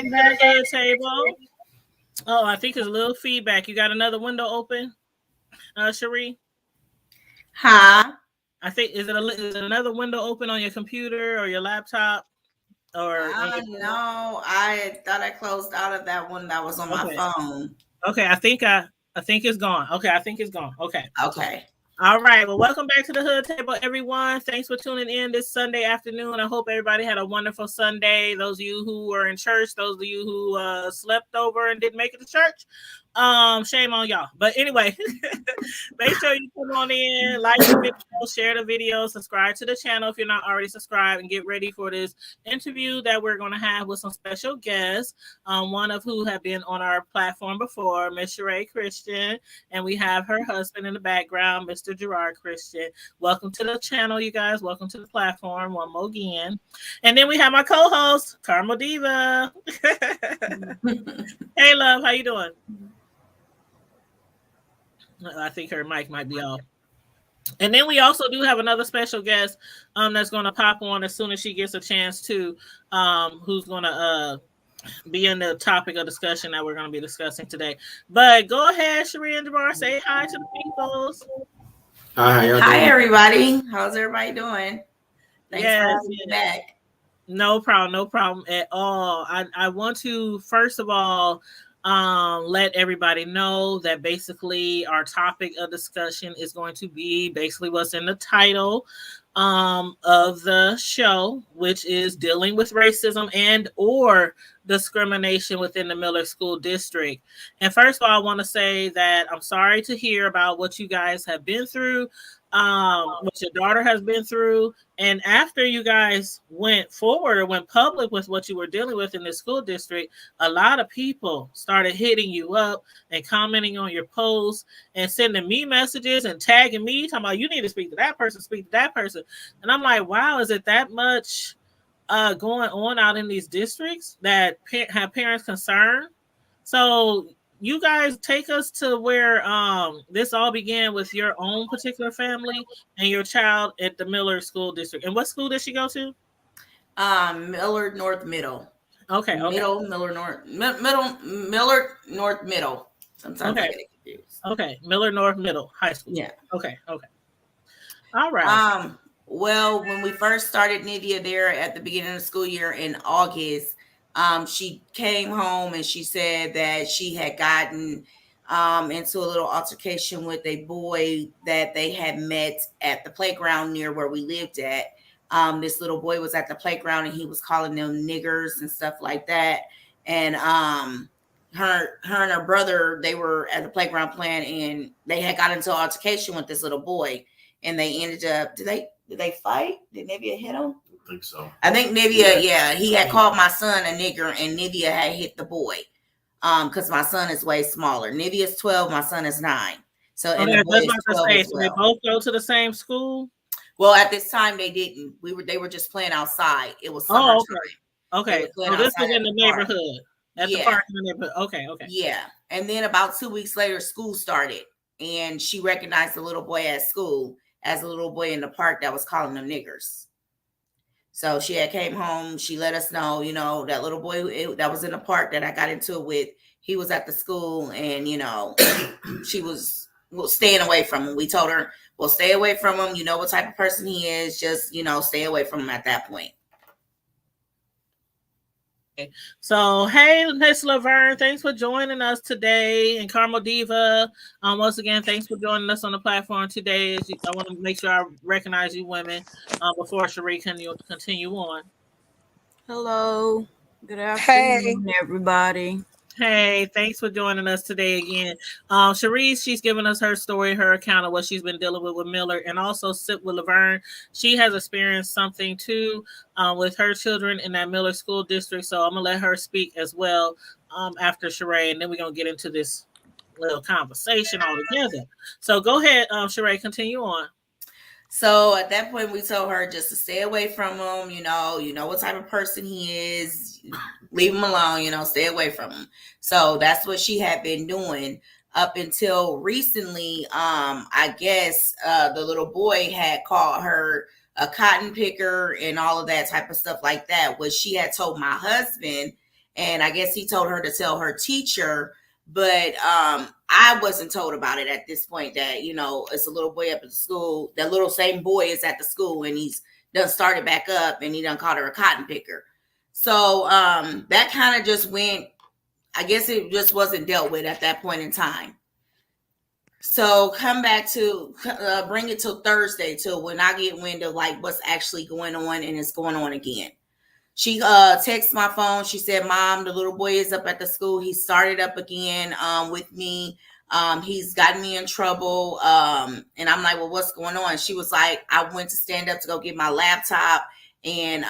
Welcome back to the table. Oh, I think there's a little feedback. You got another window open, Cherie? Huh? I think is it another window open on your computer or your laptop or on your phone? No, I thought I closed out of that one that was on my Okay. phone. Okay, I think it's gone. Okay, I think it's gone. Okay. Okay. All right. Well, welcome back to the Hood Table, everyone. Thanks for tuning in this Sunday afternoon. I hope everybody had a wonderful Sunday. Those of you who were in church, those of you who slept over and didn't make it to church, shame on y'all. But anyway, make sure you come on in, like the video, share the video, subscribe to the channel if you're not already subscribed, and get ready for this interview that we're going to have with some special guests. One of who have been on our platform before, Miss Sheree Christian, and we have her husband in the background, Mr. Gerard Christian. Welcome to the channel, you guys. Welcome to the platform one more again. And then we have my co-host, Carmel Diva. Hey, love, how you doing? I think her mic might be off. And then we also do have another special guest that's going to pop on as soon as she gets a chance to, who's going to be in the topic of discussion that we're going to be discussing today. But go ahead, Sheree and Debar, say hi to the peoples. Hi, everybody. How's everybody doing? Thanks for having me back. No problem at all. I want to first of all let everybody know that basically our topic of discussion is going to be basically what's in the title of the show, which is dealing with racism and or discrimination within the Millard School District. And first of all, I want to say that I'm sorry to hear about what you guys have been through, what your daughter has been through. And after you guys went forward or went public with what you were dealing with in the school district, a lot of people started hitting you up and commenting on your posts and sending me messages and tagging me, talking about you need to speak to that person, speak to that person. And I'm like, wow, is it that much going on out in these districts that have parents concerned? So you guys take us to where this all began with your own particular family and your child at the Millard School District. And what school did she go to? Millard North Middle. Okay. Millard North Middle. Sometimes I get confused. Okay, Millard North Middle High School. Yeah. Okay. All right. Well, when we first started Nydia there at the beginning of the school year in August, she came home and she said that she had gotten into a little altercation with a boy that they had met at the playground near where we lived at. This little boy was at the playground and he was calling them niggers and stuff like that. And her and her brother, they were at the playground playing and they had got into an altercation with this little boy. And they ended up, did they fight? Did Nivea hit him? I think so. I think Nivea, he had called my son a nigger and Nivea had hit the boy. Because my son is way smaller. Nivea's 12, my son is 9. So, and the boy is 12 as well. They both go to the same school? Well, at this time they didn't. They were just playing outside. It was summertime. Okay. So this was in the neighborhood. At the park in the neighborhood. Okay. Yeah. And then about 2 weeks later, school started. And she recognized the little boy at school as a little boy in the park that was calling them niggers. So she had came home. She let us know, that little boy that was in the park that I got into it with, he was at the school and, she was staying away from him. We told her, well, stay away from him. You know what type of person he is. Just, stay away from him at that point. So, hey, Miss Laverne, thanks for joining us today. And Carmel Diva, once again, thanks for joining us on the platform today. I want to make sure I recognize you women before Sheree can continue on. Hello. Good afternoon, everybody. Hey, thanks for joining us today again. Cherise, she's given us her story, her account of what she's been dealing with Millard, and also sit with Laverne. She has experienced something too with her children in that Millard School District. So I'm gonna let her speak as well after Sheree, and then we're gonna get into this little conversation all together. So go ahead, Sheree, continue on. So at that point, we told her just to stay away from him. You know what type of person he is. Leave him alone, stay away from him. So that's what she had been doing up until recently. I guess the little boy had called her a cotton picker and all of that type of stuff like that, which she had told my husband. And I guess he told her to tell her teacher, but I wasn't told about it at this point, that, you know, it's a little boy up at the school. That little same boy is at the school, and he's done started back up, and he done called her a cotton picker. So that kind of just went, I guess it just wasn't dealt with at that point in time. So come back to bring it till Thursday, till when I get wind of like what's actually going on, and it's going on again. She texted my phone. She said, "Mom, the little boy is up at the school. He started up again with me. He's gotten me in trouble." And I'm like, "Well, what's going on?" She was like, "I went to stand up to go get my laptop, and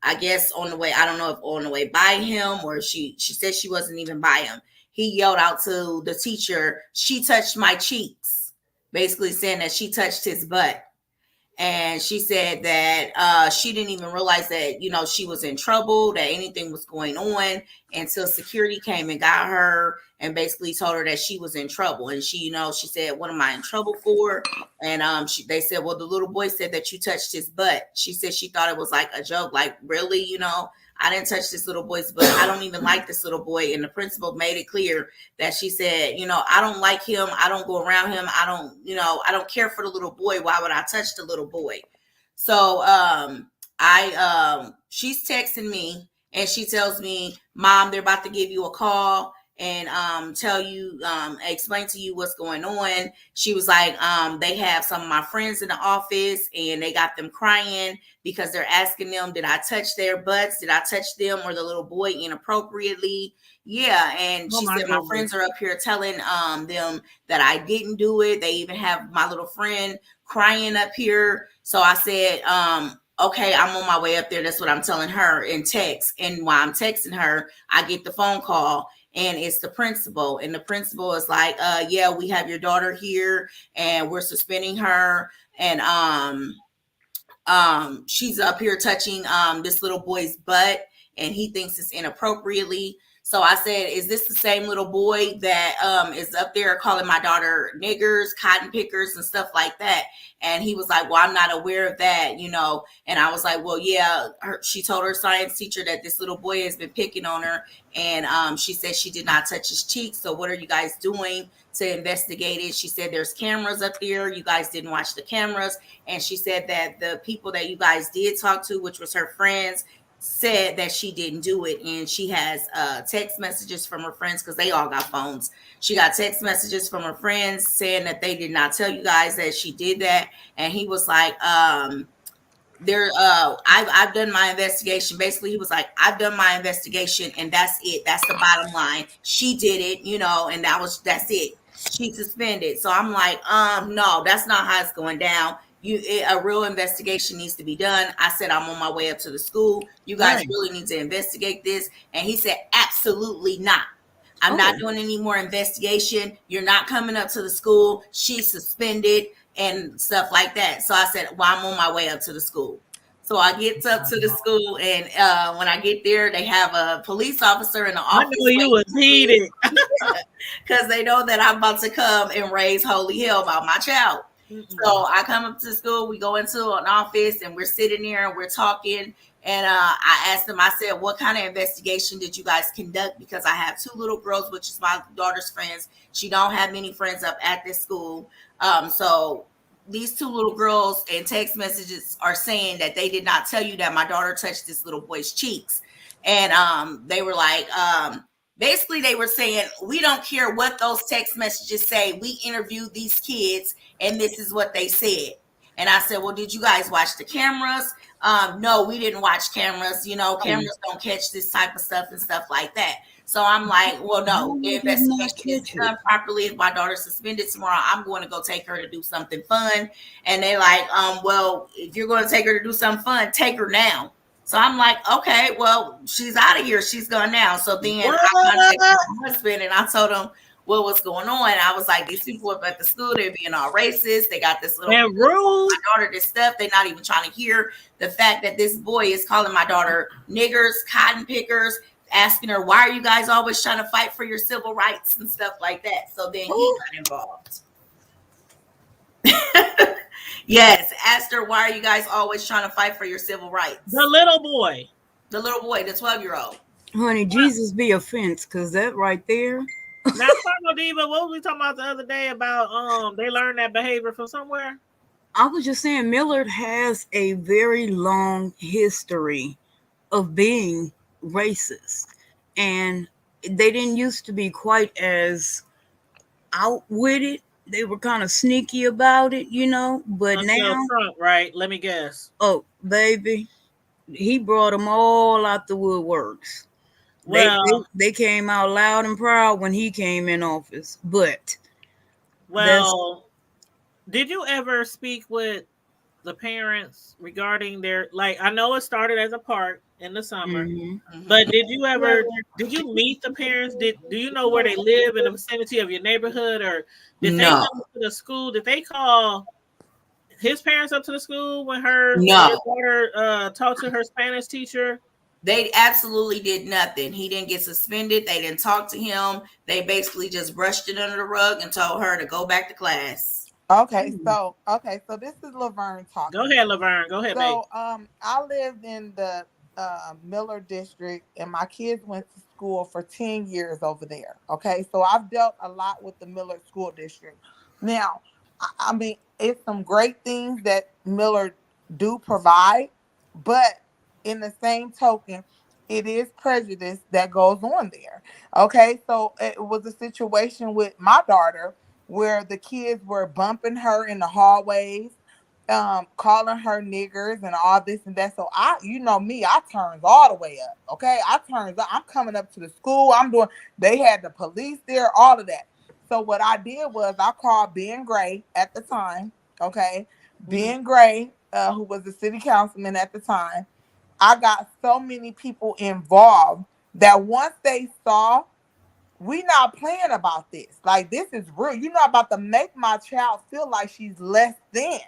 I guess on the way, I don't know if on the way by him, or she said she wasn't even by him. He yelled out to the teacher, 'She touched my cheeks,' basically saying that she touched his butt." And she said that she didn't even realize that, you know, she was in trouble, that anything was going on, until security came and got her and basically told her that she was in trouble. And she, you know, she said, "What am I in trouble for?" And they said, "Well, the little boy said that you touched his butt." She said she thought it was like a joke, like, really, you know, I didn't touch this little boy's butt. I don't even like this little boy. And the principal made it clear that she said, you know, I don't like him. I don't go around him. I don't, you know, I don't care for the little boy. Why would I touch the little boy? So she's texting me, and she tells me, "Mom, they're about to give you a call and tell you, explain to you what's going on." She was like, "They have some of my friends in the office, and they got them crying because they're asking them, did I touch their butts? Did I touch them or the little boy inappropriately?" Yeah. And she said, "My friends are up here telling them that I didn't do it. They even have my little friend crying up here." So I said, "Okay, I'm on my way up there." That's what I'm telling her in text. And while I'm texting her, I get the phone call, and it's the principal. And the principal is like, "Yeah, we have your daughter here, and we're suspending her. And she's up here touching this little boy's butt, and he thinks it's inappropriately." So I said, "Is this the same little boy that is up there calling my daughter niggers, cotton pickers, and stuff like that?" And he was like, "Well, I'm not aware of that, you know." And I was like, "Well, yeah, she told her science teacher that this little boy has been picking on her, and she said she did not touch his cheeks. So what are you guys doing to investigate it?" She said, "There's cameras up there. You guys didn't watch the cameras." And she said that the people that you guys did talk to, which was her friends, said that she didn't do it. And she has text messages from her friends, because they all got phones. She got text messages from her friends saying that they did not tell you guys that she did that. And he was like, I've done my investigation. Basically, he was like, "I've done my investigation, and that's it. That's the bottom line. She did it, you know, and that's it. She suspended." So I'm like, no, that's not how it's going down. A real investigation needs to be done. I said, "I'm on my way up to the school. You guys really need to investigate this." And he said, "Absolutely not. I'm not doing any more investigation. You're not coming up to the school. She's suspended," and stuff like that. So I said, "Well, I'm on my way up to the school." So I get up to the school, and when I get there, they have a police officer in the office. I knew you was heated. Because they know that I'm about to come and raise holy hell about my child. Mm-hmm. So I come up to the school, we go into an office, and we're sitting there and we're talking. And I asked them, I said, "What kind of investigation did you guys conduct?" Because I have two little girls, which is my daughter's friends. She don't have many friends up at this school. So these two little girls in text messages are saying that they did not tell you that my daughter touched this little boy's cheeks. And they were like, basically, they were saying, "We don't care what those text messages say. We interviewed these kids, and this is what they said." And I said, "Well, did you guys watch the cameras?" "No, we didn't watch cameras. You know, cameras don't catch this type of stuff and stuff like that." So I'm like, "Well, no, the investigation is done properly. If my daughter's suspended tomorrow, I'm going to go take her to do something fun." And they're like, "Well, if you're going to take her to do something fun, take her now." So I'm like, "Okay, well, she's out of here. She's gone now." So then I contacted my husband, and I told him what was going on. I was like, "These people up at the school, they're being all racist. They got this little rude. My daughter this stuff. They're not even trying to hear the fact that this boy is calling my daughter niggers, cotton pickers, asking her, 'Why are you guys always trying to fight for your civil rights?' and stuff like that." So then he got involved. Yes, asked her, "Why are you guys always trying to fight for your civil rights?" The little boy, the 12-year-old. Honey, Jesus be a fence, cause that right there. Now, Carlo Diva, what was we talking about the other day about they learned that behavior from somewhere? I was just saying, Millard has a very long history of being racist, and they didn't used to be quite as out with it. They were kind of sneaky about it, But Until now, Trump, right? Let me guess. oh baby, he brought them all out the woodworks. They, they Well, they came out loud and proud when he came in office. But that's well, did you ever speak with the parents regarding their like? I know it started as a park in the summer, mhm. but did you meet the parents? Do you know where they live in the vicinity of your neighborhood, or did they No, come to the school? Did they call his parents up to the school when your no. daughter talked to her Spanish teacher? They absolutely did nothing. He didn't get suspended. They didn't talk to him. They basically just brushed it under the rug and told her to go back to class. Okay, so this is Laverne Go talking. ahead, Laverne. Go ahead, babe. I lived in the Miller district, and my kids went to school for 10 years over there. Okay, so I've dealt a lot with the Miller school district. Now, I mean, it's some great things that Miller do provide, but in the same token, it is prejudice that goes on there. Okay, so it was a situation with my daughter where the kids were bumping her in the hallways, calling her niggers and all this and that. So you know me, I turns all the way up. Okay, I turns up. I'm coming up to the school. They had the police there, all of that. So what I did was I called Ben Gray at the time. Okay, Mhm. Ben Gray, who was the city councilman at the time. I got so many people involved that once they saw we not playing about this. Like, this is real. You're not about to make my child feel like she's less than.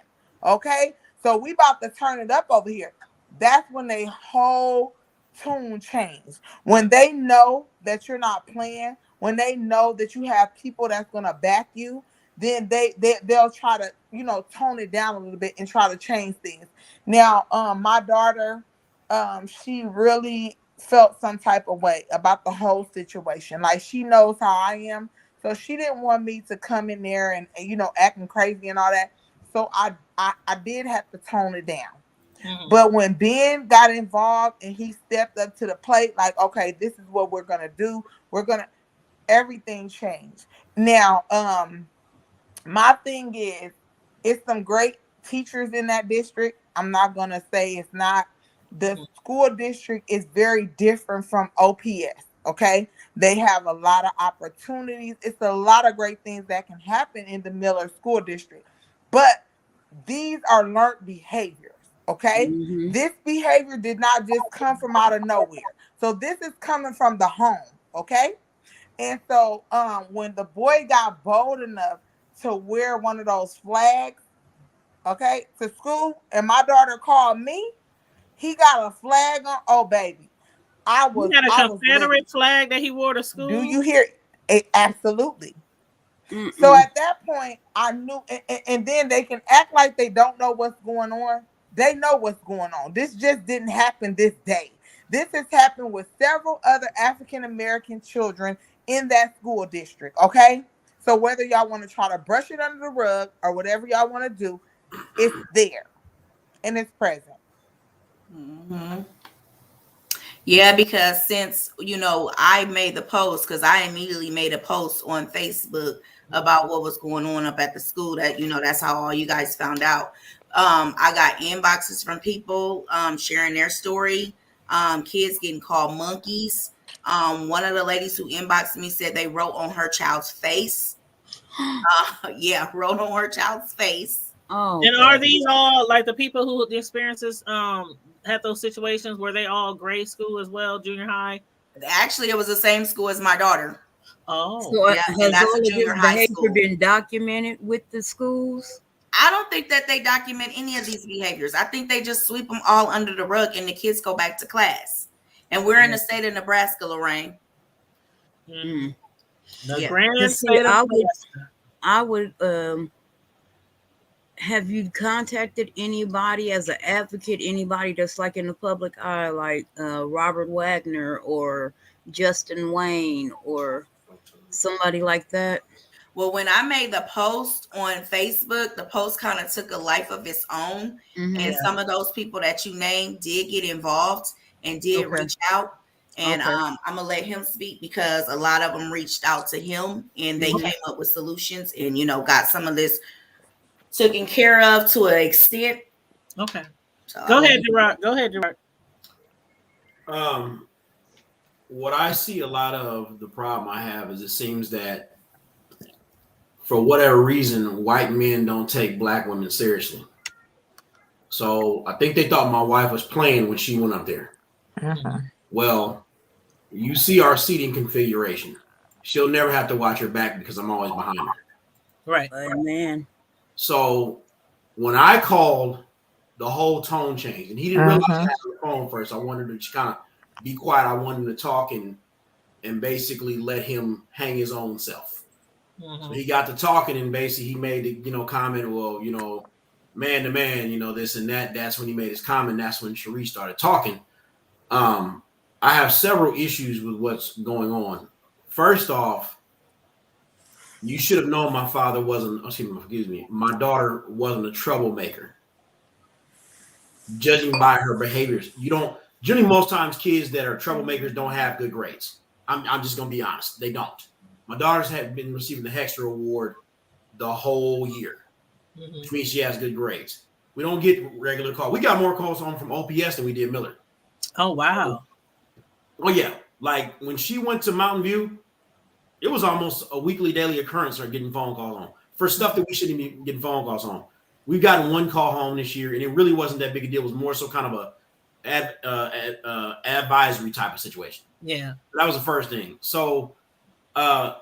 Okay? So we about to turn it up over here. That's when they whole tune change. When they know that you're not playing, when they know that you have people that's gonna back you, then they'll try to, tone it down a little bit and try to change things. Now, my daughter, she really felt some type of way about the whole situation. Like, she knows how I am. So she didn't want me to come in there and acting crazy and all that. So I did have to tone it down. Mhm. But when Ben got involved and he stepped up to the plate, like, okay, this is what we're gonna do. Everything changed. Now, my thing is, it's some great teachers in that district. I'm not gonna say it's not. The Mhm. school district is very different from OPS. Okay, they have a lot of opportunities. It's a lot of great things that can happen in the Miller School District, but these are learned behaviors. Okay, Mhm. this behavior did not just come from out of nowhere. So this is coming from the home. Okay, and so when the boy got bold enough to wear one of those flags, okay, to school, and my daughter called me, he got a flag on. Oh baby, I You was got a I was livid. Confederate flag that he wore to Do school? you hear it? Absolutely. So Mm-mm. at that point, I knew, and then they can act like they don't know what's going on. They know what's going on. This just didn't happen this day. This has happened with several other African American children in that school district. Okay. So whether y'all want to try to brush it under the rug or whatever y'all want to do, it's there and it's present. Hmm. Yeah, because since I made the post, because I immediately made a post on Facebook about what was going on up at the school. That's how all you guys found out. I got inboxes from people sharing their story. Kids getting called monkeys. One of the ladies who inboxed me said they wrote on her child's face. Yeah, wrote on her child's face. Oh, And are these all like the people who the experiences had those situations were they all grade school as well, junior high? Actually, it was the same school as my daughter. Oh. so Yeah, and has that's a all of junior this high behavior school. been documented with the schools? I don't think that they document any of these behaviors. I think they just sweep them all under the rug and the kids go back to class. And we're in the state of Nebraska, Lorraine. Mm. Mm. The Yeah. grand Cause see, state of Nebraska. I would have you contacted anybody as an advocate, anybody that's like in the public eye, like Robert Wagner or Justin Wayne or somebody like that? Well, when I made the post on Facebook, the post kind of took a life of its own. Mm-hmm. And some of those people that you named did get involved and did Okay. reach out. And Okay. I'm gonna let him speak because a lot of them reached out to him and they Mhm. came up with solutions and got some of this taken care of to an extent. Okay. So Go ahead, Gerard. Go ahead, Gerard. What I see a lot of the problem I have is it seems that for whatever reason, white men don't take black women seriously. So I think they thought my wife was playing when she went up there. Well, you see our seating configuration. She'll never have to watch her back because I'm always behind her. Right. Man. So when I called, the whole tone changed, and he didn't realize I had the phone first. I wanted to just kind of be quiet. I wanted him to talk and basically let him hang his own self. So he got to talking, and basically he made the comment, well, man to man, this and that. That's when he made his comment. That's when Cherie started talking. I have several issues with what's going on. First off, you should have known my father wasn't, excuse me, my daughter wasn't a troublemaker. Judging by her behaviors, generally most times kids that are troublemakers don't have good grades. I'm just going to be honest. They don't. My daughter's had been receiving the Hexter Award the whole year, which means she has good grades. We don't get regular calls. We got more calls on from OPS than we did Millard. Oh, wow. Oh, yeah. Like when she went to Mountain View, it was almost a weekly, daily occurrence her getting phone calls on for stuff that we shouldn't be getting phone calls on. We've gotten one call home this year, and it really wasn't that big a deal. It was more so kind of a advisory type of situation. Yeah. That was the first thing. So, well,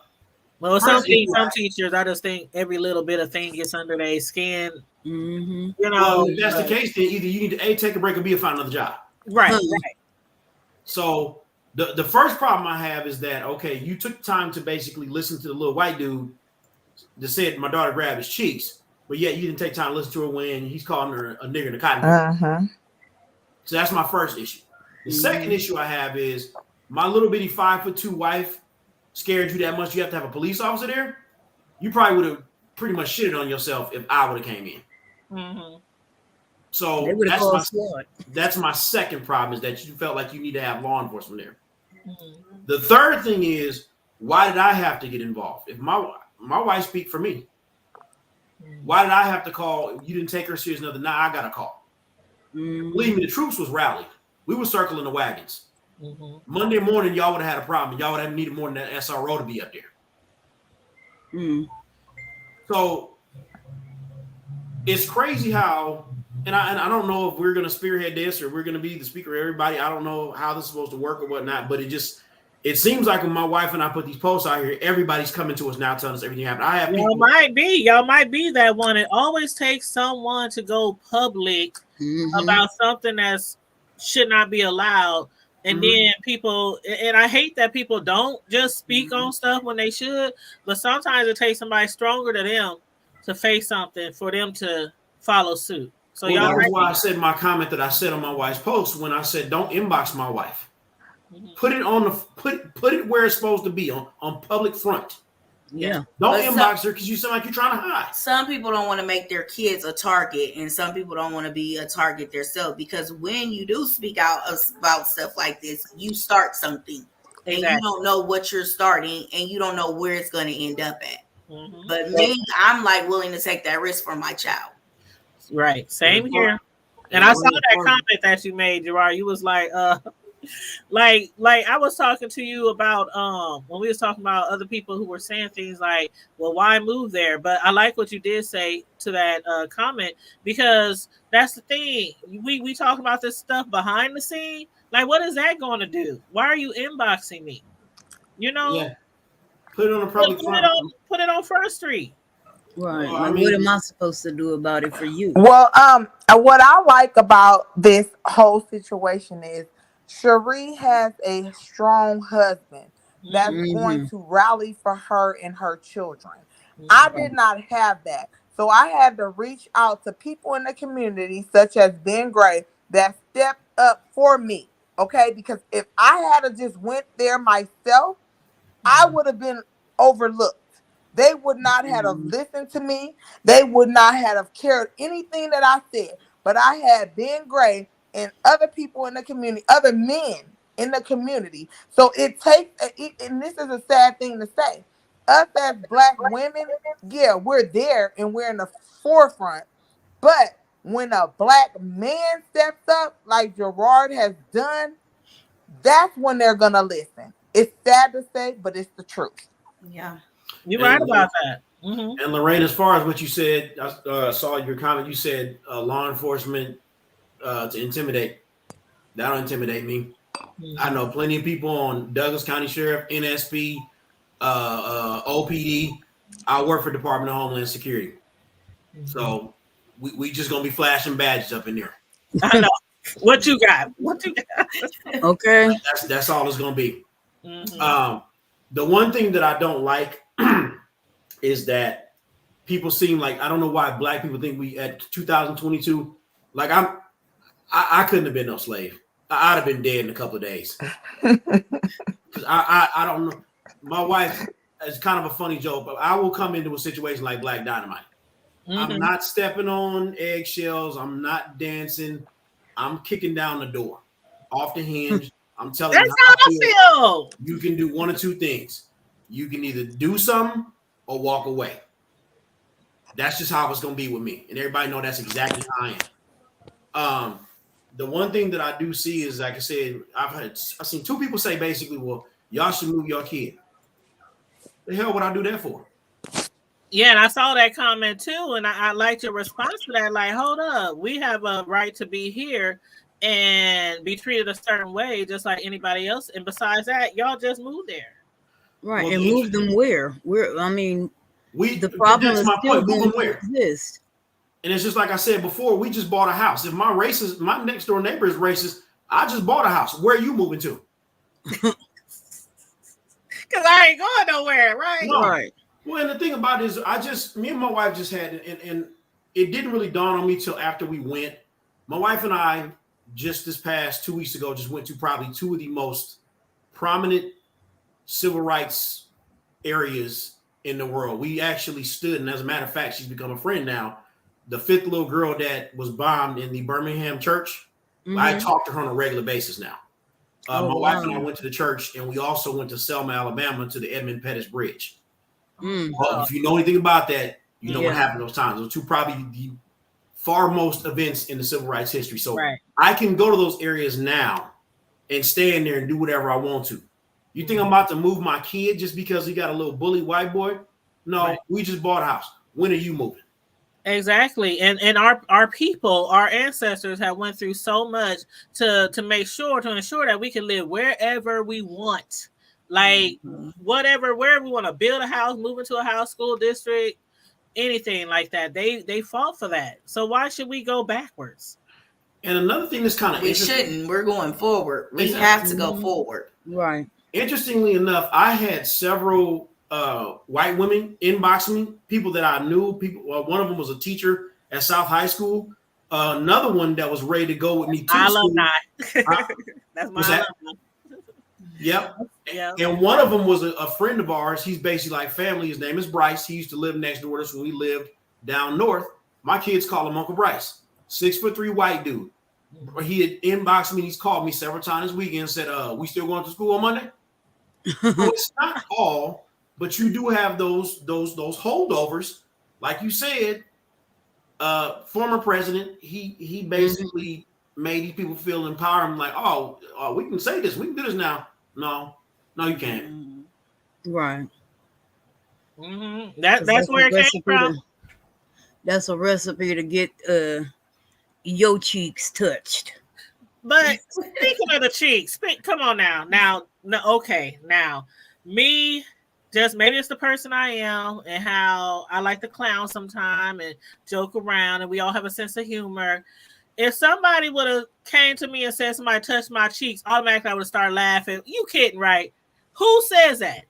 some teachers, I just think every little bit of thing gets under their skin. Mm-hmm. Well, if that's the case, then either you need to take a break or find another job. Right. Right. So the first problem I have is that, okay, you took time to basically listen to the little white dude that said my daughter grabbed his cheeks, but yet you didn't take time to listen to her when he's calling her a nigger in the cotton. So that's my first issue. The second issue I have is my little bitty 5'2" wife scared you that much you have to have a police officer there. You probably would have pretty much shitted on yourself if I would have came in. So that's my second problem is that you felt like you need to have law enforcement there. The third thing is, why did I have to get involved? If my wife speak for me, why did I have to call? You didn't take her serious enough. Now I got to call. Believe me, the troops was rallied. We were circling the wagons. Monday morning, y'all would have had a problem. Y'all would have needed more than that SRO to be up there. So it's crazy how, and I don't know if we're going to spearhead this or we're going to be the speaker of everybody. I don't know how this is supposed to work or whatnot, but it seems like when my wife and I put these posts out here, everybody's coming to us now telling us everything happened. Y'all might be that one. It always takes someone to go public about something that should not be allowed. And then people, and I hate that people don't just speak on stuff when they should, but sometimes it takes somebody stronger than them to face something for them to follow suit. So that's why I said my comment that I said on my wife's post when I said, don't inbox my wife. Put it on put it where it's supposed to be on public front. Yeah. Don't inbox her because you sound like you're trying to hide. Some people don't want to make their kids a target, and some people don't want to be a target themselves, because when you do speak out about stuff like this, you start something. And you don't know what you're starting, and you don't know where it's going to end up at. But me, I'm like willing to take that risk for my child. Right. Same here. And I saw that comment that you made, Gerard. You was like, like I was talking to you about when we was talking about other people who were saying things like, well, why move there? But I like what you did say to that comment, because that's the thing. We talk about this stuff behind the scene. Like, what is that going to do? Why are you inboxing me? Put it on a public front. Put it on First Street. Right. Like, what am I supposed to do about it for you? Well, what I like about this whole situation is Cherie has a strong husband that's going to rally for her and her children. I did not have that. So I had to reach out to people in the community, such as Ben Gray, that stepped up for me. Okay, because if I had to just went there myself, I would have been overlooked. They would not have listened to me. They would not have cared anything that I said. But I had Ben Gray and other people in the community, other men in the community. So it takes, and this is a sad thing to say, us as Black women, yeah, we're there and we're in the forefront. But when a Black man steps up, like Gerard has done, that's when they're gonna listen. It's sad to say, but it's the truth. Yeah, you're right about that. Mm-hmm. And Lorraine, as far as what you said, I saw your comment. You said law enforcement to intimidate. That don't intimidate me. Mm-hmm. I know plenty of people on Douglas County Sheriff, NSP, OPD. I work for Department of Homeland Security. Mm-hmm. So we just gonna be flashing badges up in there. I know. What you got? Okay. That's all it's gonna be. Mm-hmm. The one thing that I don't like is that people seem like, I don't know why Black people think we at 2022, like I couldn't have been no slave. I'd have been dead in a couple of days. Because I don't know. My wife is kind of a funny joke, but I will come into a situation like Black Dynamite. Mm-hmm. I'm not stepping on eggshells. I'm not dancing. I'm kicking down the door off the hinge. I'm telling you, how I feel. You can do one of two things. You can either do something or walk away. That's just how it's going to be with me. And everybody know that's exactly how I am. The one thing that I do see is, like I said, I've seen two people say basically, well, y'all should move your kid. The hell would I do that for? Yeah, and I saw that comment too, and I liked your response to that. Like, hold up, we have a right to be here and be treated a certain way, just like anybody else. And besides that, y'all just move there, right? Well, and move them where? The problem is still going to exist. And it's just like I said before, we just bought a house. If my next door neighbor is racist, I just bought a house. Where are you moving to? Because I ain't going nowhere, right? No. Right. Well, and the thing about it is, me and my wife just had, and it didn't really dawn on me till after we went. My wife and I, just this past 2 weeks ago, just went to probably two of the most prominent civil rights areas in the world. We actually stood, and as a matter of fact, she's become a friend now. The fifth little girl that was bombed in the Birmingham church, I talk to her on a regular basis now. My wife and I went to the church, and we also went to Selma, Alabama, to the Edmund Pettus Bridge. Well, if you know anything about that, you know what happened those times. Those two probably the foremost events in the civil rights history. So I can go to those areas now and stay in there and do whatever I want to. You think I'm about to move my kid just because he got a little bully white boy? No, we just bought a house. When are you moving? Exactly. And our people, our ancestors have went through so much to ensure that we can live wherever we want. Like wherever we want to build a house, move into a house, school district, anything like that. They fought for that. So why should we go backwards? And another thing that's kind of we shouldn't. We're going forward. We have to go forward. Right. Interestingly enough, I had several white women inbox me, people that I knew. One of them was a teacher at South High School. Another one that was ready to go with me to alumni. That's my alumni. Yep. And one of them was a friend of ours. He's basically like family. His name is Bryce. He used to live next door to us when we lived down north. My kids call him Uncle Bryce. 6'3" white dude. He had inboxed me. He's called me several times this weekend and said, we still going to school on Monday? Well, it's not all, but you do have those holdovers. Like you said, former president, he basically made these people feel empowered. Like, oh, we can say this. We can do this now. No, you can't. Right. That's where it came from. That's a recipe to get your cheeks touched. But speaking of the cheeks, come on now. Okay, now me, just maybe it's the person I am and how I like to clown sometime and joke around, and we all have a sense of humor. If somebody would have came to me and said somebody touched my cheeks, automatically I would have started laughing. You kidding, right? Who says that?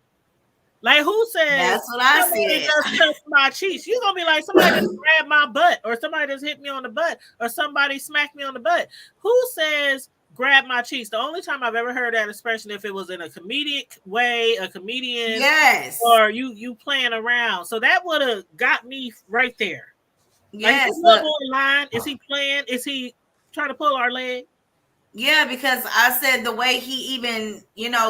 Like, who says That's what I somebody said. just touched my cheeks? You're gonna be like, somebody just grabbed my butt, or somebody just hit me on the butt, or somebody smacked me on the butt. Who says grab my cheeks? The only time I've ever heard that expression, if it was in a comedic way, a comedian, Yes. or you playing around. So that would have got me right there. Yes. Like, is this little boy lying? Is he playing? Is he trying to pull our leg? Yeah, because I said the way he even,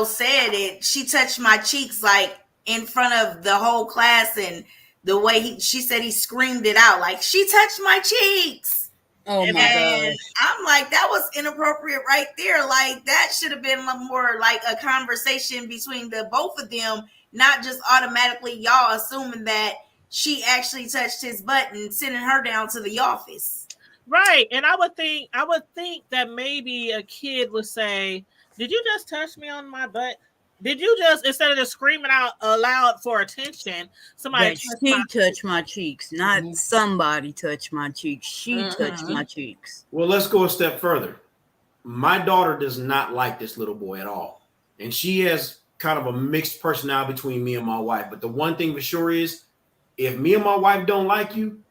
said it, she touched my cheeks like in front of the whole class, and the way she said he screamed it out like, she touched my cheeks. Oh my And gosh. I'm like, that was inappropriate right there. Like, that should have been more like a conversation between the both of them, not just automatically y'all assuming that she actually touched his butt and sending her down to the office. Right. And I would think that maybe a kid would say, did you just touch me on my butt? Did you just, instead of just screaming out aloud for attention, somebody touched my cheeks, not somebody touched my cheeks. She touched my cheeks. Well, let's go a step further. My daughter does not like this little boy at all. And she has kind of a mixed personality between me and my wife. But the one thing for sure is, if me and my wife don't like you,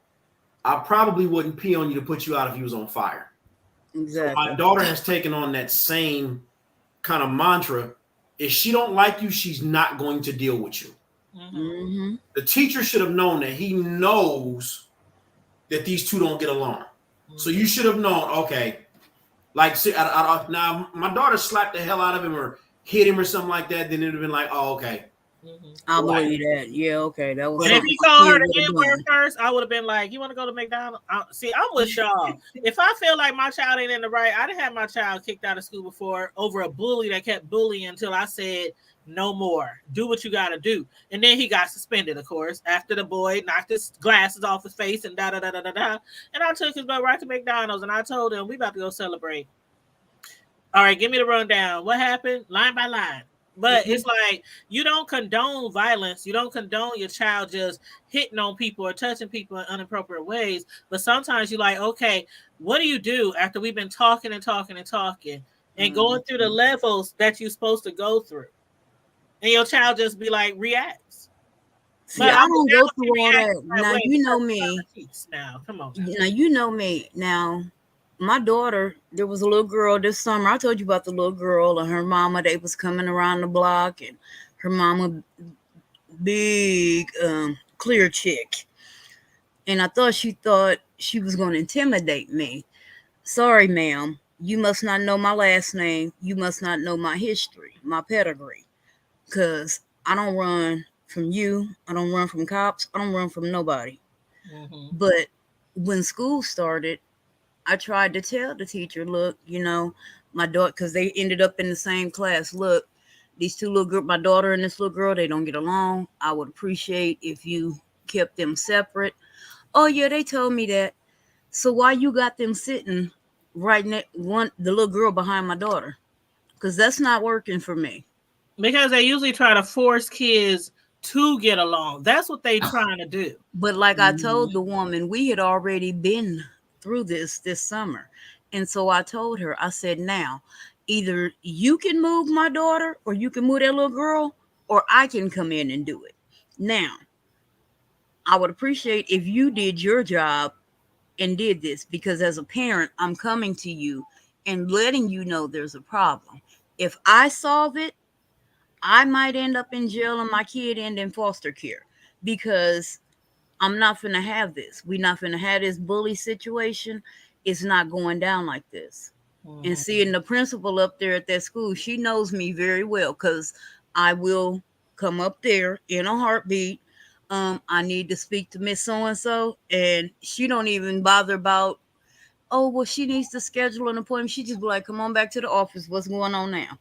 I probably wouldn't pee on you to put you out if you was on fire. Exactly. So my daughter has taken on that same kind of mantra. If she don't like you, she's not going to deal with you. Mm-hmm. The teacher should have known that he knows that these two don't get along. So you should have known, okay, like, see, now my daughter slapped the hell out of him or hit him or something like that, then it would have been like, oh, okay. I believe that. Yeah, okay. That was. And if he called her the N-word first, I would have been like, you want to go to McDonald's? See, I'm with y'all. If I feel like my child ain't in the right, I done had my child kicked out of school before over a bully that kept bullying until I said, no more. Do what you got to do. And then he got suspended, of course, after the boy knocked his glasses off his face and da-da-da-da-da-da. And I took his butt right to McDonald's, and I told him, we about to go celebrate. All right, give me the rundown. What happened? Line by line. But it's like, you don't condone violence. You don't condone your child just hitting on people or touching people in inappropriate ways. But sometimes you're like, okay, what do you do after we've been talking and talking and talking and going through the levels that you're supposed to go through? And your child just be like, reacts. See, I don't go through all that. Now, you know me. Now, come on. Now, you know me. Now, my daughter, there was a little girl this summer. I told you about the little girl and her mama. They was coming around the block, and her mama, big, clear chick. And I thought she was going to intimidate me. Sorry, ma'am. You must not know my last name. You must not know my history, my pedigree. Because I don't run from you. I don't run from cops. I don't run from nobody. But when school started, I tried to tell the teacher, look, my daughter, because they ended up in the same class. Look, these two little girls, my daughter and this little girl, they don't get along. I would appreciate if you kept them separate. Oh, yeah, they told me that. So why you got them sitting right next the little girl behind my daughter? Because that's not working for me. Because they usually try to force kids to get along. That's what they trying to do. But like I told the woman, we had already been through this summer. And so I told her, I said, now, either you can move my daughter or you can move that little girl, or I can come in and do it. Now, I would appreciate if you did your job and did this, because as a parent, I'm coming to you and letting you know there's a problem. If I solve it, I might end up in jail and my kid end in foster care, because I'm not finna have this. We're not finna have this bully situation. It's not going down like this. And seeing the principal up there at that school, she knows me very well, because I will come up there in a heartbeat. I need to speak to Miss So-and-so, and she don't even bother about, oh, well, she needs to schedule an appointment. She just be like, come on back to the office. What's going on now?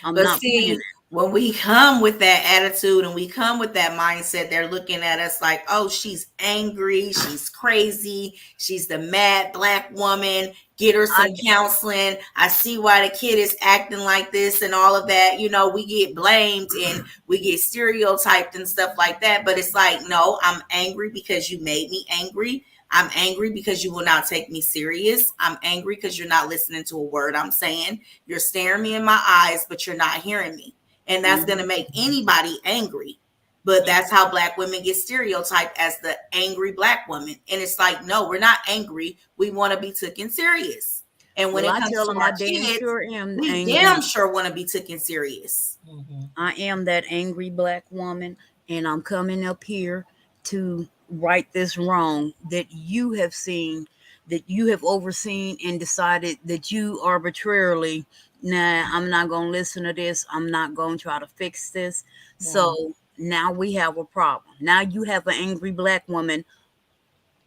I'm but not see, when we come with that attitude and we come with that mindset, they're looking at us like, oh, she's angry, she's crazy, she's the mad Black woman, get her some counseling. I see why the kid is acting like this and all of that. We get blamed and we get stereotyped and stuff like that. But it's like, no, I'm angry because you made me angry. I'm angry because you will not take me serious. I'm angry because you're not listening to a word I'm saying. You're staring me in my eyes, but you're not hearing me. and that's going to make anybody angry. But that's how Black women get stereotyped as the angry Black woman. And it's like, no, we're not angry. We want to be taken serious. And when it comes to our kids, we damn sure want to be taken serious. I am that angry Black woman, and I'm coming up here to right this wrong that you have seen, that you have overseen and decided that you arbitrarily, nah, I'm not going to listen to this. I'm not going to try to fix this. So now we have a problem. Now you have an angry Black woman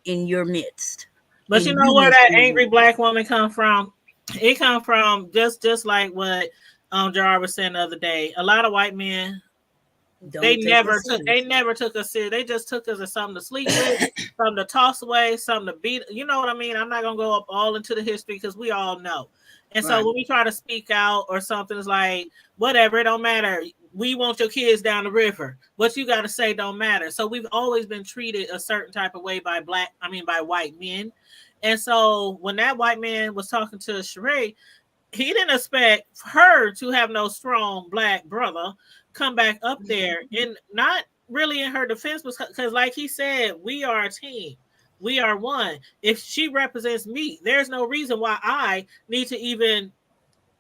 in your midst. But you know where that angry Black woman come from? It come from just like what Jar was saying the other day. A lot of white men, they never took us serious. They just took us as something to sleep with, something to toss away, something to beat. You know what I mean? I'm not gonna go up all into the history because we all know. And so when we try to speak out or something, it's like, whatever, it don't matter. We want your kids down the river. What you got to say don't matter. So we've always been treated a certain type of way by white men. And so when that white man was talking to Sheree, he didn't expect her to have no strong Black brother come back up there, and not really in her defense, because like he said, we are a team. We are one. If she represents me, there's no reason why I need to even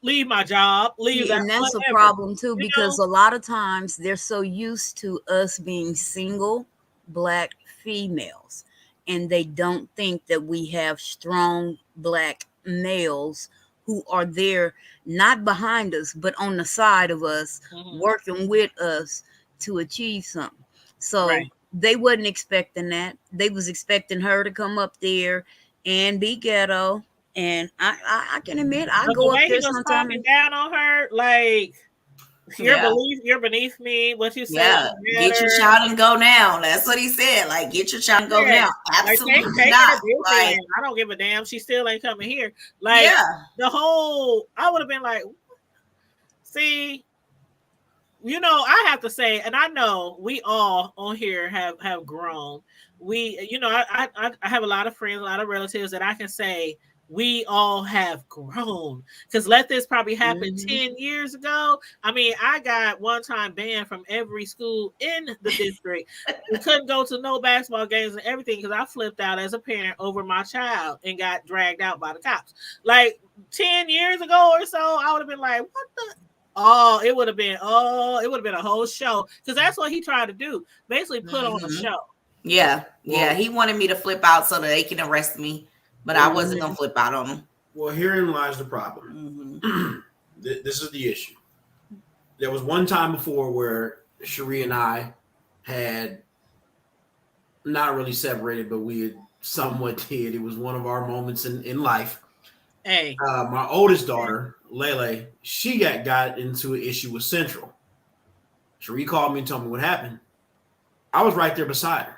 leave my job, and that's a problem too, because a lot of times they're so used to us being single Black females, and they don't think that we have strong Black males who are there, not behind us, but on the side of us, working with us to achieve something. So they wasn't expecting that. They was expecting her to come up there and be ghetto. And I can admit, I go up there sometimes down on her, like, you're beneath me. What you said? Yeah, get your child and go now. That's what he said. Like, get your child and go now. Absolutely not. Like, I don't give a damn. She still ain't coming here. Like, the whole, I would have been like, see, you know, I have to say, and I know we all on here have grown. We, you know, I have a lot of friends, a lot of relatives that I can say, we all have grown, because let this probably happen 10 years ago. I mean, I got one time banned from every school in the district. We couldn't go to no basketball games and everything because I flipped out as a parent over my child and got dragged out by the cops. Like 10 years ago or so, I would have been like, what the? It would have been a whole show, because that's what he tried to do, basically put on a show. Yeah. He wanted me to flip out so that they can arrest me. But I wasn't going to flip out on them. Well, herein lies the problem. This is the issue. There was one time before where Cherie and I had not really separated, but we had somewhat did. It was one of our moments in life. Hey. My oldest daughter, Lele, she got into an issue with Central. Cherie called me and told me what happened. I was right there beside her.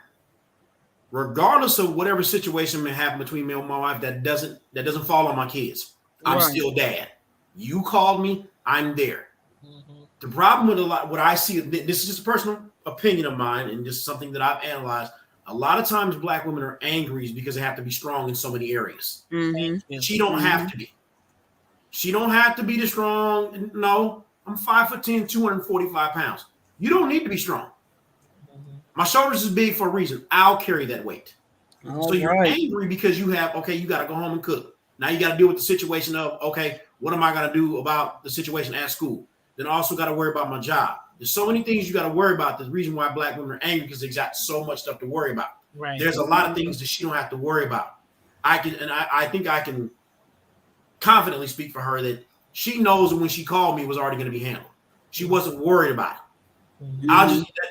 Regardless of whatever situation may happen between me and my wife, that doesn't fall on my kids. I'm still dad. You called me, I'm there. The problem with what I see, this is just a personal opinion of mine and just something that I've analyzed. A lot of times Black women are angry because they have to be strong in so many areas. She don't have to be. She don't have to be the strong. No, I'm 5'10", 245 pounds. You don't need to be strong. My shoulders is big for a reason. I'll carry that weight. So you're angry because you got to go home and cook. Now you got to deal with the situation of, okay, what am I going to do about the situation at school? Then also got to worry about my job. There's so many things you got to worry about. The reason why Black women are angry because they got so much stuff to worry about. There's a lot of things that she don't have to worry about. I think I can confidently speak for her that she knows that when she called me, it was already going to be handled. She wasn't worried about it.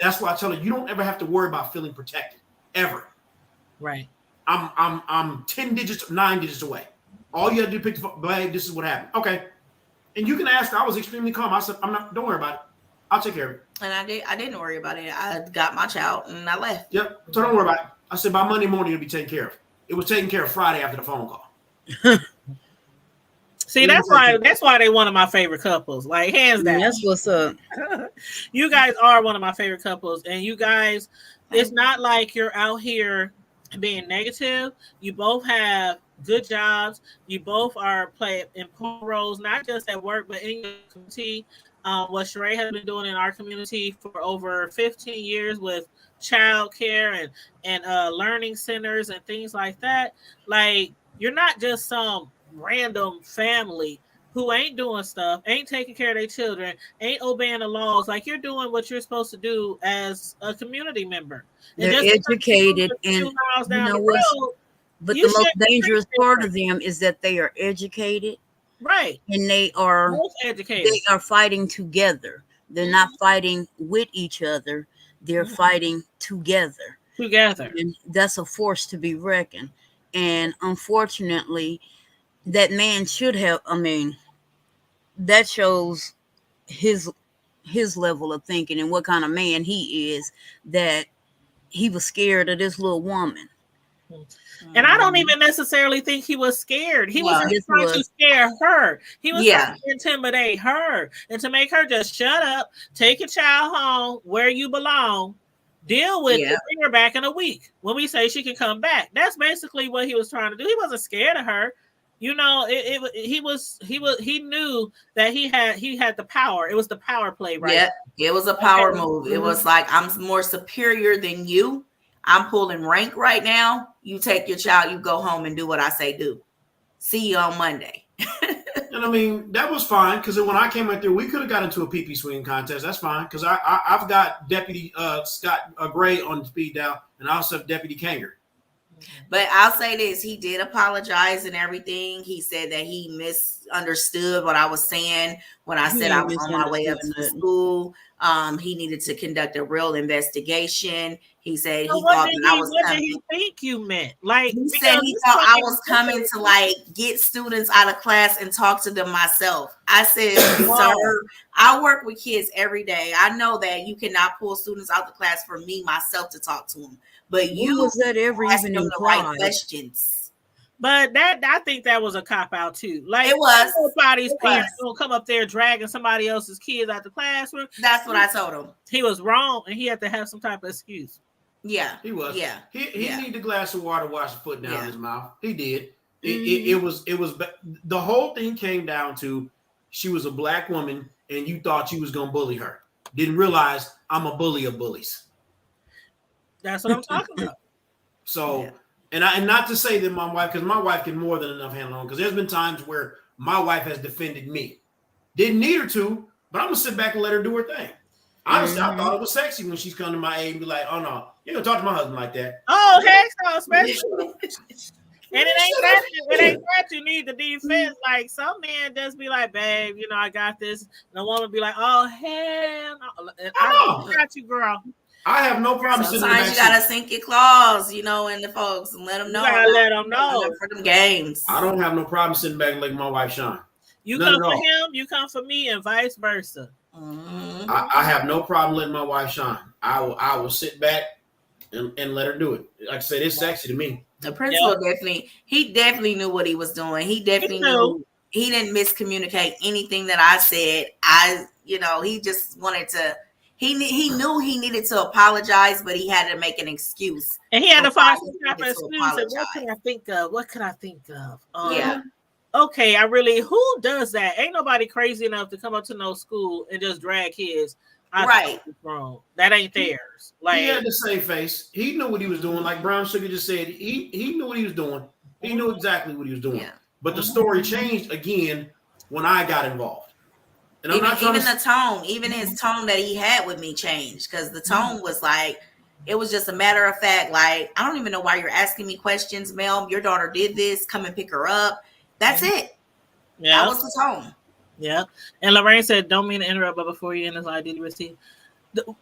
That's why I tell her, you don't ever have to worry about feeling protected ever. Right. I'm 9 digits away. All you have to do is pick the phone. Babe, this is what happened. Okay. And you can ask her. I was extremely calm. I said, don't worry about it. I'll take care of it. And I didn't worry about it. I got my child and I left. Yep. So don't worry about it. I said by Monday morning it'll be taken care of. It was taken care of Friday after the phone call. See, that's why they one of my favorite couples. Like, hands down. That's what's up. You guys are one of my favorite couples. And you guys, it's not like you're out here being negative. You both have good jobs. You both are playing important roles, not just at work, but in your community. what Sheree has been doing in our community for over 15 years with child care and learning centers and things like that. Like, you're not just some random family who ain't doing stuff, ain't taking care of their children, ain't obeying the laws. Like, you're doing what you're supposed to do as a community member. They're and just educated, and few miles you down know the what's, road, but you the most shouldn't dangerous treat part them of them is that they are educated, right. and they are Most educated. fighting together. They're not fighting with each other. They're fighting together. Together. And that's a force to be reckoned. And unfortunately, that man should have, I mean, that shows his level of thinking and what kind of man he is, that he was scared of this little woman. And I don't even necessarily think he was scared. He was just trying to scare her. He was trying to intimidate her and to make her just shut up, take your child home where you belong, deal with it, bring her back in a week when we say she can come back. That's basically what he was trying to do. He wasn't scared of her. You know, he knew that he had the power. It was the power play, right? Yeah, it was a power move. It was like, I'm more superior than you. I'm pulling rank right now. You take your child, you go home and do what I say do. See you on Monday. And I mean, that was fine, because when I came out there, we could have got into a pee-pee swinging contest. That's fine, because I've got Deputy Scott Gray on speed dial, and I also have Deputy Kanger. But I'll say this, he did apologize and everything. He said that he misunderstood what I was saying when I said I was on my way up to school. He needed to conduct a real investigation. He said he thought that I was coming. What did he think you meant? Like, he said he thought I was coming to like get students out of class and talk to them myself. I said, sir, I work with kids every day. I know that you cannot pull students out of the class for me myself to talk to them. But you was that ever even the right questions. But I think that was a cop out too. Like, it was. Nobody's parents gonna come up there dragging somebody else's kids out the classroom. That's what I told him. He was wrong, and he had to have some type of excuse. Yeah, he was. Yeah, he needed a glass of water, wash the foot down his mouth. He did. It was the whole thing came down to, she was a black woman, and you thought you was gonna bully her. Didn't realize I'm a bully of bullies. That's what I'm talking about. So, and not to say that my wife, because my wife can more than enough handle on, because there's been times where my wife has defended me. Didn't need her to, but I'm gonna sit back and let her do her thing. Honestly, I thought it was sexy when she's come to my aid and be like, "Oh no, you don't talk to my husband like that." Oh, heck no, especially. And it ain't that you need the defense. Like, some men just be like, "Babe, you know, I got this." And the woman be like, "Oh, hell no. I got you, girl." I have no problem. Sometimes you gotta sink your claws, you know, in the folks and let them know. You gotta let them know for them games. I don't have no problem sitting back and letting my wife shine. You come for him, you come for me, and vice versa. I have no problem letting my wife shine. I will sit back and let her do it. Like I said, it's sexy to me. The principal definitely knew what he was doing. He definitely knew. He didn't miscommunicate anything that I said. He just wanted to. He knew he needed to apologize, but he had to make an excuse. And he had to find some type of excuse. And what could I think of? What could I think of? Okay, who does that? Ain't nobody crazy enough to come up to no school and just drag kids out of the room. That ain't theirs. Like, he had the same face. He knew what he was doing. Like Brown Sugar just said, he knew what he was doing. He knew exactly what he was doing. Yeah. But the story changed again when I got involved. And I'm not even the tone, even his tone that he had with me changed, because the tone was like, it was just a matter of fact. Like, I don't even know why you're asking me questions, Mel. Your daughter did this. Come and pick her up. That's it. Yeah, that was the tone. Yeah. And Lorraine said, "Don't mean to interrupt, but before you end this, I did receive.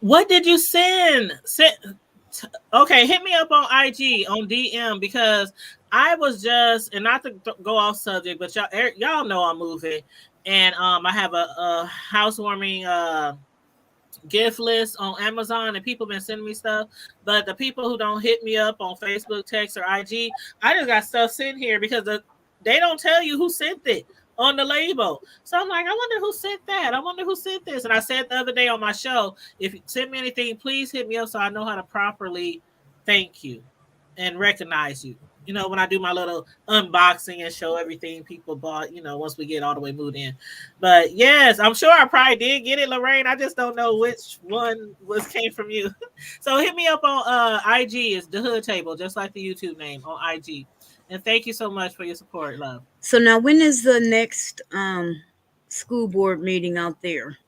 What did you send? Okay, hit me up on IG on DM, because I was just, and not to go off subject, but y'all know I'm moving. And I have a housewarming gift list on Amazon, and people been sending me stuff. But the people who don't hit me up on Facebook, text, or IG, I just got stuff sitting here because they don't tell you who sent it on the label. So I'm like, I wonder who sent that. I wonder who sent this. And I said the other day on my show, if you send me anything, please hit me up so I know how to properly thank you and recognize you. when I do my little unboxing and show everything people bought, once we get all the way moved in. But yes, I'm sure I probably did get it, Lorraine. I just don't know which one came from you. So hit me up on IG. It's The Hood Table, just like the YouTube name on IG. And thank you so much for your support, love. So now, when is the next school board meeting out there?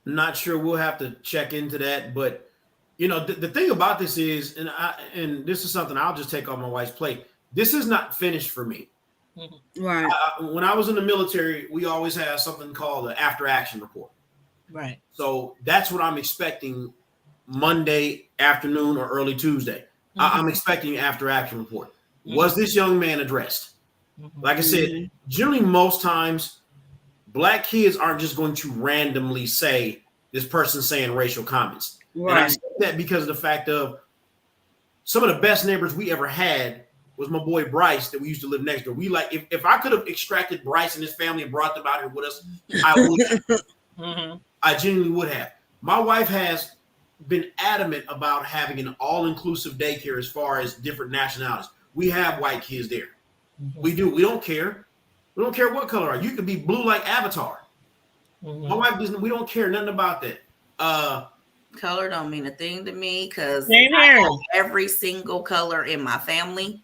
Not sure. We'll have to check into that. But the thing about this is, and this is something I'll just take off my wife's plate. This is not finished for me. Right. When I was in the military, we always had something called an after action report. Right. So that's what I'm expecting Monday afternoon or early Tuesday. I'm expecting an after action report. Was this young man addressed? Like I said, generally most times, Black kids aren't just going to randomly say this person's saying racial comments. Right. And I say that because of the fact of some of the best neighbors we ever had was my boy Bryce that we used to live next door. We if I could have extracted Bryce and his family and brought them out here with us, I would have. I genuinely would have. My wife has been adamant about having an all-inclusive daycare as far as different nationalities. We have white kids there. We do. We don't care. We don't care what color are. You could be blue like Avatar. My wife doesn't. We don't care nothing about that. Color don't mean a thing to me because I have every single color in my family.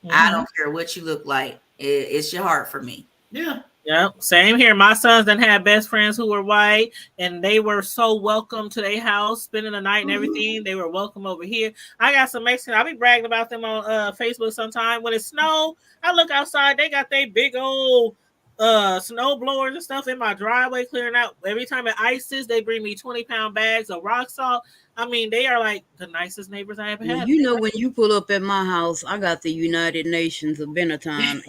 I don't care what you look like. It's your heart for me. Yeah. Yep, same here. My sons then had best friends who were white, and they were so welcome to their house, spending the night and everything. They were welcome over here. I got some Mexican. I'll be bragging about them on Facebook sometime. When it snow, I look outside. They got their big old snow blowers and stuff in my driveway clearing out. Every time it ices, they bring me 20-pound bags of rock salt. I mean, they are like the nicest neighbors I ever had. When you pull up at my house, I got the United Nations of Benetton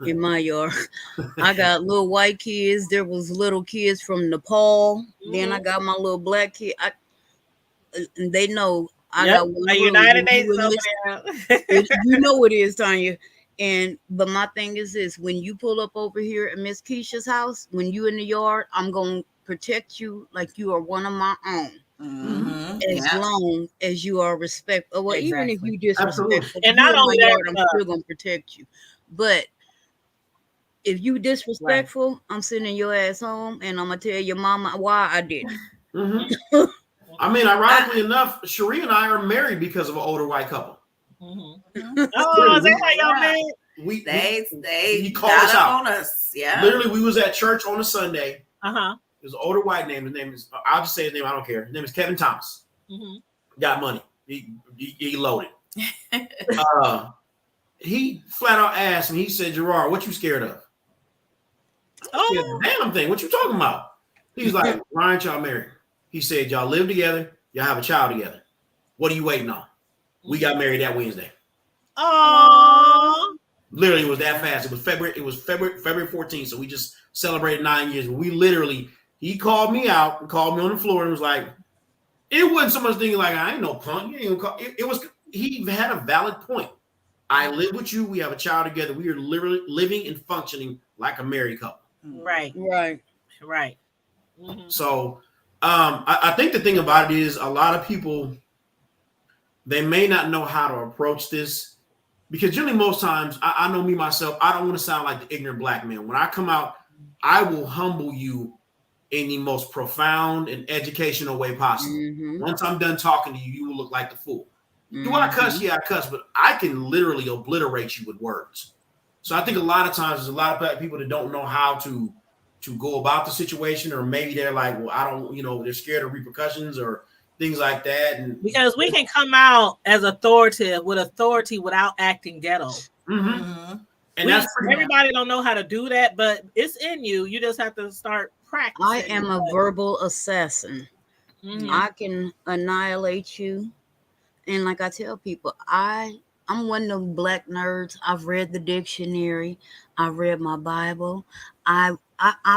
in my yard. I got little white kids. There was little kids from Nepal. Then I got my little black kid. And they know I got one. United Nations over there. You know it is, Tanya. But my thing is this: when you pull up over here at Miss Keisha's house, when you in the yard, I'm gonna protect you like you are one of my own. As long as you are respectful. Well, even if you disrespectful, and not only that, I'm still gonna protect you. But if you disrespectful, I'm sending your ass home, and I'm gonna tell your mama why I did it. I mean, ironically enough, Cherie and I are married because of an older white couple. Oh, is that how y'all met? They called us out on us. Yeah. Literally, we was at church on a Sunday. There's an older white name. His name is, I'll just say his name. I don't care. His name is Kevin Thomas. Got money. He loaded. He flat out asked me, he said, Gerard, what you scared of? I said, damn thing. What you talking about? He's like, why aren't y'all married? He said, y'all live together. Y'all have a child together. What are you waiting on? We got married that Wednesday. Oh. Literally, it was that fast. It was February 14th. So we just celebrated 9 years. We literally, he called me out and called me on the floor and was like, it wasn't so much thinking like, I ain't no punk. You ain't gonna call. It was, he had a valid point. I live with you. We have a child together. We are literally living and functioning like a married couple. Right. So I think the thing about it is a lot of people, they may not know how to approach this because generally most times I know me myself, I don't want to sound like the ignorant black man. When I come out, I will humble you in the most profound and educational way possible. Once I'm done talking to you, you will look like the fool. Do I cuss? Yeah, I cuss, but I can literally obliterate you with words. So I think a lot of times there's a lot of black people that don't know how to go about the situation, or maybe they're like, well, I don't, they're scared of repercussions or things like that. And because we can come out as authoritative with authority without acting ghetto. And that's everybody don't know how to do that, but it's in you. You just have to start practicing. I am a verbal assassin. I can annihilate you. And like I tell people, I'm one of them black nerds. I've read the dictionary. I've read my Bible. I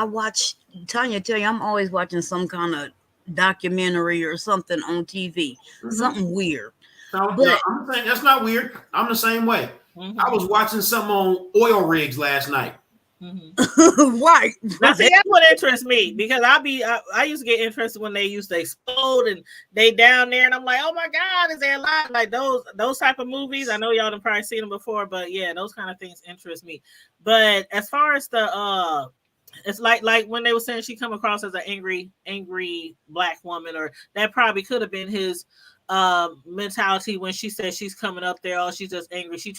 watch, Tanya tell you, I'm always watching some kind of documentary or something on TV. Something weird. But I'm saying that's not weird. I'm the same way. I was watching something on oil rigs last night. Right. Now, see, that's what interests me because I used to get interested when they used to explode and they down there, and I'm like, oh my God, is there a lot like those type of movies? I know y'all have probably seen them before, but yeah, those kind of things interest me. But as far as the it's like when they were saying she come across as an angry black woman, or that probably could have been his mentality when she said she's coming up there. Oh, she's just angry. She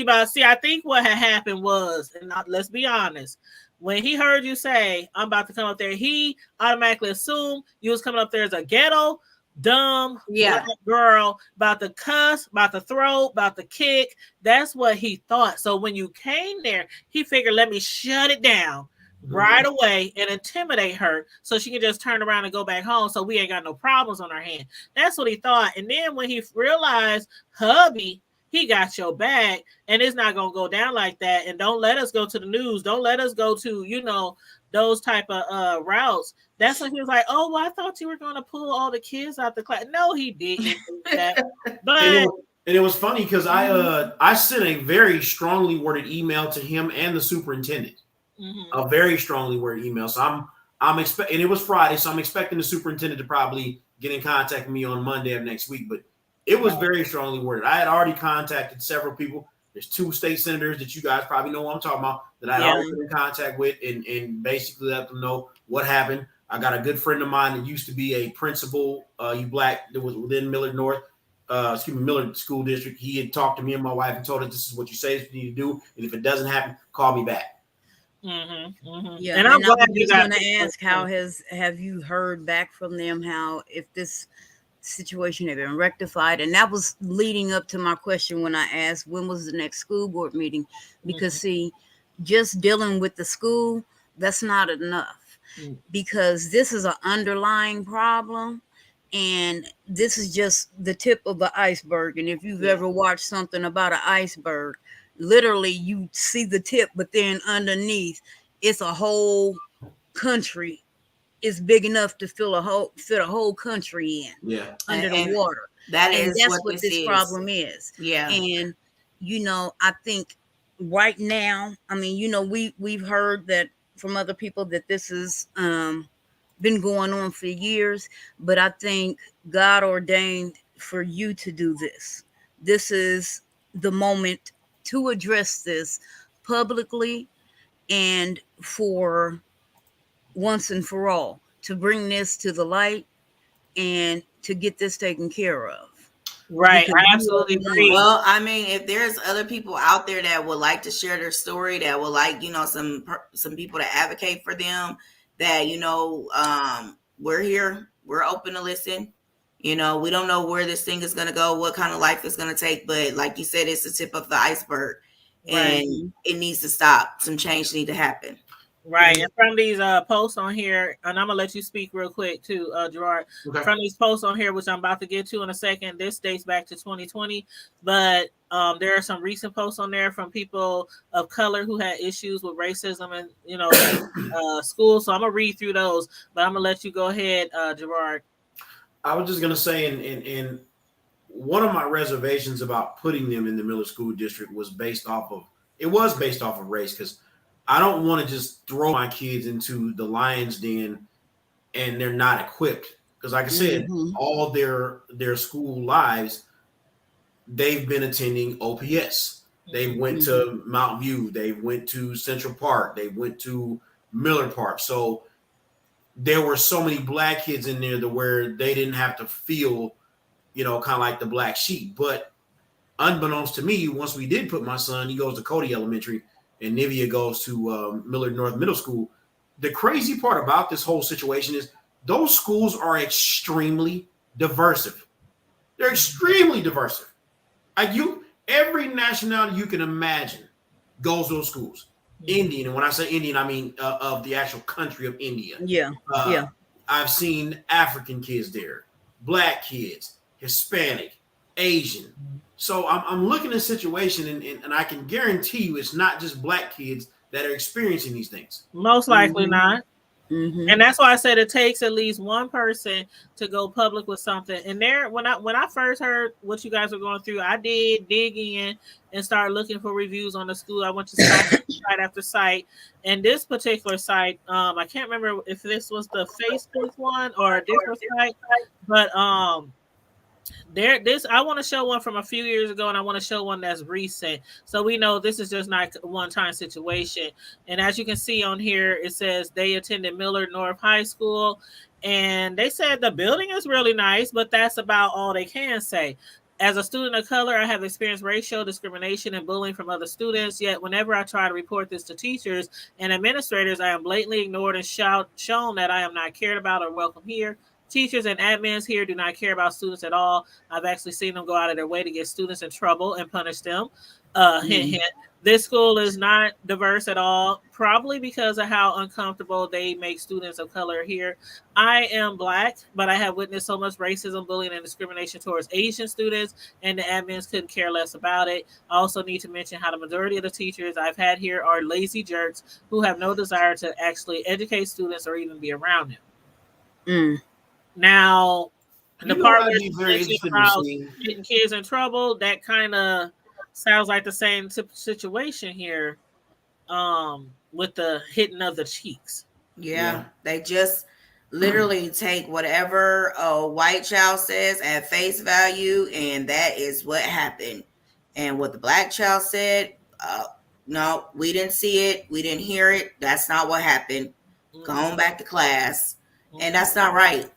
about see. I think what had happened was, and let's be honest, when he heard you say I'm about to come up there, he automatically assumed you was coming up there as a ghetto dumb black girl about to cuss, about to throw, about to kick. That's what he thought. So when you came there, he figured, let me shut it down right away and intimidate her so she can just turn around and go back home so we ain't got no problems on our hand. That's what he thought. And then when he realized, hubby, he got your back and it's not going to go down like that. And don't let us go to the news. Don't let us go to, those type of routes. That's when he was like, oh, well, I thought you were going to pull all the kids out the class. No, he didn't do that. But and it was funny because I sent a very strongly worded email to him and the superintendent. A very strongly worded email. So I'm expecting, and it was Friday, so I'm expecting the superintendent to probably get in contact with me on Monday of next week. But it was very strongly worded. I had already contacted several people. There's 2 state senators that you guys probably know what I'm talking about that I already been in contact with and basically let them know what happened. I got a good friend of mine that used to be a principal, that was within Millard Millard School District. He had talked to me and my wife and told us this is what you say you need to do. And if it doesn't happen, call me back. Yeah, and I'm glad you got to ask, have you heard back from them? How if this situation had been rectified? And that was leading up to my question when I asked when was the next school board meeting, because see, just dealing with the school, that's not enough, because this is an underlying problem. And this is just the tip of the iceberg. And if you've ever watched something about an iceberg, literally you see the tip, but then underneath it's a whole country. It's big enough to fit a whole country in under the water. That's what this problem is. And I think right now, I mean, we've heard that from other people that this is been going on for years, but I think God ordained for you to do this. This is the moment to address this publicly and for once and for all, to bring this to the light and to get this taken care of. Right. I absolutely agree. Well, I mean, if there's other people out there that would like to share their story, that would like, some people to advocate for them, that, we're here, we're open to listen. We don't know where this thing is going to go, what kind of life it's going to take. But like you said, it's the tip of the iceberg and it needs to stop. Some change needs to happen. Right. And from these posts on here, and I'm going to let you speak real quick too, Gerard. Okay. From these posts on here, which I'm about to get to in a second, this dates back to 2020. But there are some recent posts on there from people of color who had issues with racism and, in school. So I'm going to read through those, but I'm going to let you go ahead, Gerard. I was just going to say, in one of my reservations about putting them in the Millard School District was based off of race, because I don't want to just throw my kids into the lion's den and they're not equipped. Because like I said, all their school lives, they've been attending OPS. They went to Mount View. They went to Central Park. They went to Millard Park. So there were so many black kids in there where they didn't have to feel, kind of like the black sheep. But unbeknownst to me, once we did put my son, he goes to Cody Elementary, and Nivea goes to Millard North Middle School. The crazy part about this whole situation is those schools are extremely diverse. They're extremely diverse. Every nationality you can imagine goes to those schools. Indian, and when I say Indian, I mean of the actual country of India. I've seen African kids there, black kids, Hispanic, Asian. So I'm looking at a situation, and I can guarantee you it's not just black kids that are experiencing these things. Most likely not. Mm-hmm. And that's why I said it takes at least one person to go public with something. And there, when I first heard what you guys were going through, I did dig in and start looking for reviews on the school. I went to site after site, and this particular site, I can't remember if this was the Facebook one or a different site, but this I want to show one from a few years ago, and I want to show one that's recent, so we know this is just not a one-time situation. And as you can see on here, it says they attended Millard North High School, and they said the building is really nice, but that's about all they can say. As a student of color, I have experienced racial discrimination and bullying from other students, yet whenever I try to report this to teachers and administrators, I am blatantly ignored and shown that I am not cared about or welcome here. Teachers and admins here do not care about students at all. I've actually seen them go out of their way to get students in trouble and punish them. Hint, hint. This school is not diverse at all, probably because of how uncomfortable they make students of color here. I am Black, but I have witnessed so much racism, bullying, and discrimination towards Asian students, and the admins couldn't care less about it. I also need to mention how the majority of the teachers I've had here are lazy jerks who have no desire to actually educate students or even be around them. Mm. Now, the part where I'd be very interested about in seeing getting kids in trouble, that kind of sounds like the same situation here, with the hitting of the cheeks. Yeah, they just literally take whatever a white child says at face value, and that is what happened. And what the Black child said, no, we didn't see it, we didn't hear it. That's not what happened. Go on back to class, and that's not right.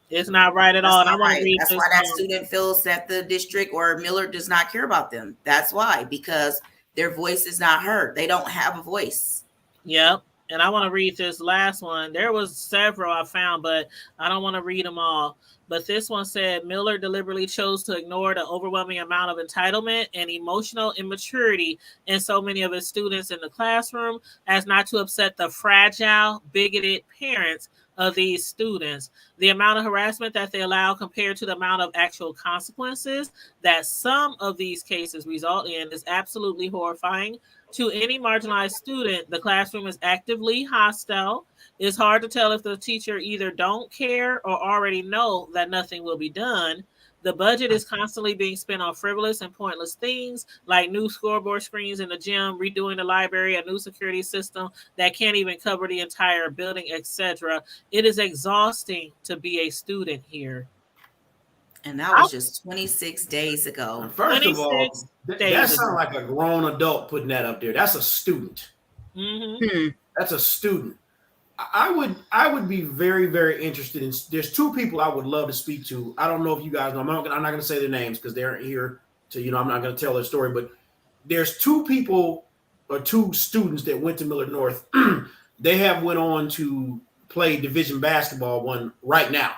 It's not right at all. And I want to read That's this why that student feels that the district or Millard does not care about them. That's why, because their voice is not heard. They don't have a voice. Yep. And I want to read this last one. There was several I found, but I don't want to read them all. But this one said Millard deliberately chose to ignore the overwhelming amount of entitlement and emotional immaturity in so many of his students in the classroom as not to upset the fragile, bigoted parents of these students. The amount of harassment that they allow compared to the amount of actual consequences that some of these cases result in is absolutely horrifying. To any marginalized student, the classroom is actively hostile. It's hard to tell if the teacher either don't care or already know that nothing will be done. The budget is constantly being spent on frivolous and pointless things like new scoreboard screens in the gym, redoing the library, a new security system that can't even cover the entire building, etc. It is exhausting to be a student here. And that was just 26 days ago. First of all, that sounds like a grown adult putting that up there. That's a student. Mm-hmm. That's a student. I would be very, very interested in. There's two people I would love to speak to. I don't know if you guys know. I'm not going to say their names because they aren't here to. I'm not going to tell their story. But there's two people or two students that went to Millard North. They have went on to play Division basketball one right now.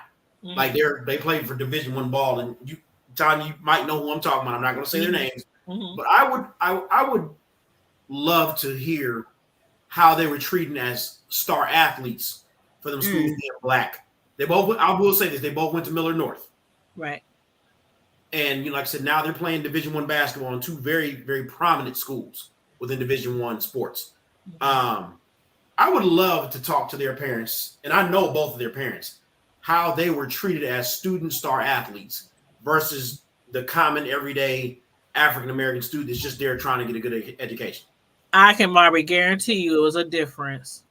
Mm-hmm. Like they played for Division I ball, and Tanya, you might know who I'm talking about. I'm not going to say their names, but I would love to hear how they were treated as star athletes for them schools being Black. They both, I will say this, they both went to Millard North. Right. And like I said, now they're playing Division I basketball in two very, very prominent schools within Division I sports. I would love to talk to their parents, and I know both of their parents, how they were treated as student star athletes versus the common everyday African-American student that's just there trying to get a good education. I can, Barbie, guarantee you it was a difference.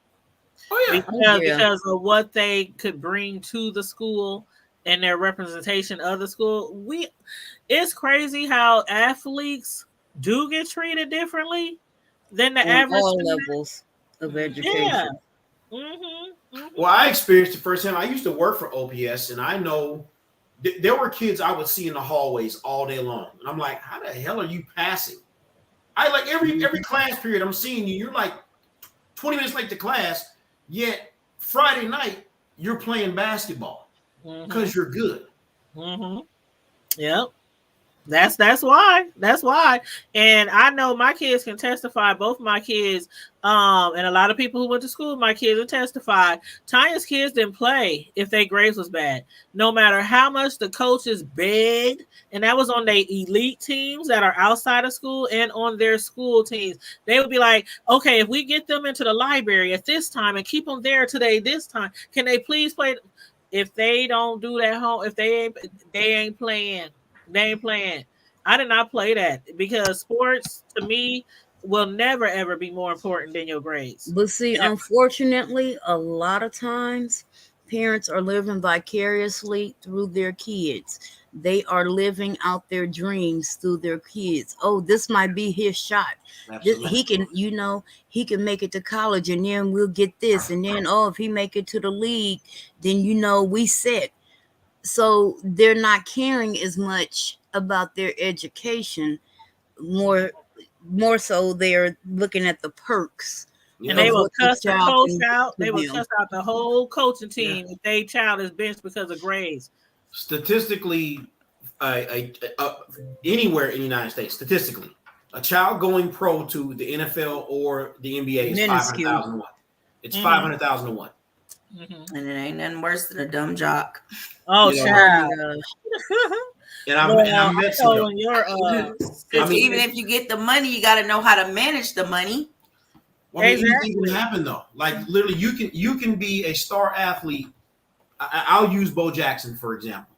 Oh, yeah. Because of what they could bring to the school and their representation of the school. It's crazy how athletes do get treated differently than the average all student. levels of education. Yeah. Well, I experienced it firsthand. I used to work for OPS, and I know there were kids I would see in the hallways all day long. And I'm like, how the hell are you passing? I like every class period I'm seeing you. You're like 20 minutes late to class, yet Friday night you're playing basketball because you're good. Yep. That's why. That's why. And I know my kids can testify, both my kids, and a lot of people who went to school with my kids will testify. Tanya's kids didn't play if their grades was bad. No matter how much the coaches begged, and that was on their elite teams that are outside of school and on their school teams. They would be like, okay, if we get them into the library at this time and keep them there today this time, can they please play? If they don't do that home, if they ain't playing. They ain't playing. I did not play that because sports to me will never ever be more important than your grades. But see, Never. unfortunately, a lot of times parents are living vicariously through their kids. They are living out their dreams through their kids. Oh, this might be his shot. Absolutely. He can, he can make it to college, and then we'll get this. And then, oh, if he make it to the league, then we set. So they're not caring as much about their education. More so, they're looking at the perks. And they Of will what the cuss the child coach can do out. to They will them. cuss out the whole coaching team if their child is benched because of grades. Statistically, anywhere in the United States, statistically, a child going pro to the NFL or the NBA is Minuscule. 500,000 to 1. It's 500,000 to 1. Mm-hmm. And it ain't nothing worse than a dumb jock. Oh, You know, child. And I'm I Mexican. told your I mean, Even if you get the money, you got to know how to manage the money. Well, I mean, Exactly. anything can happen though. Like literally, you can be a star athlete. I'll use Bo Jackson for example.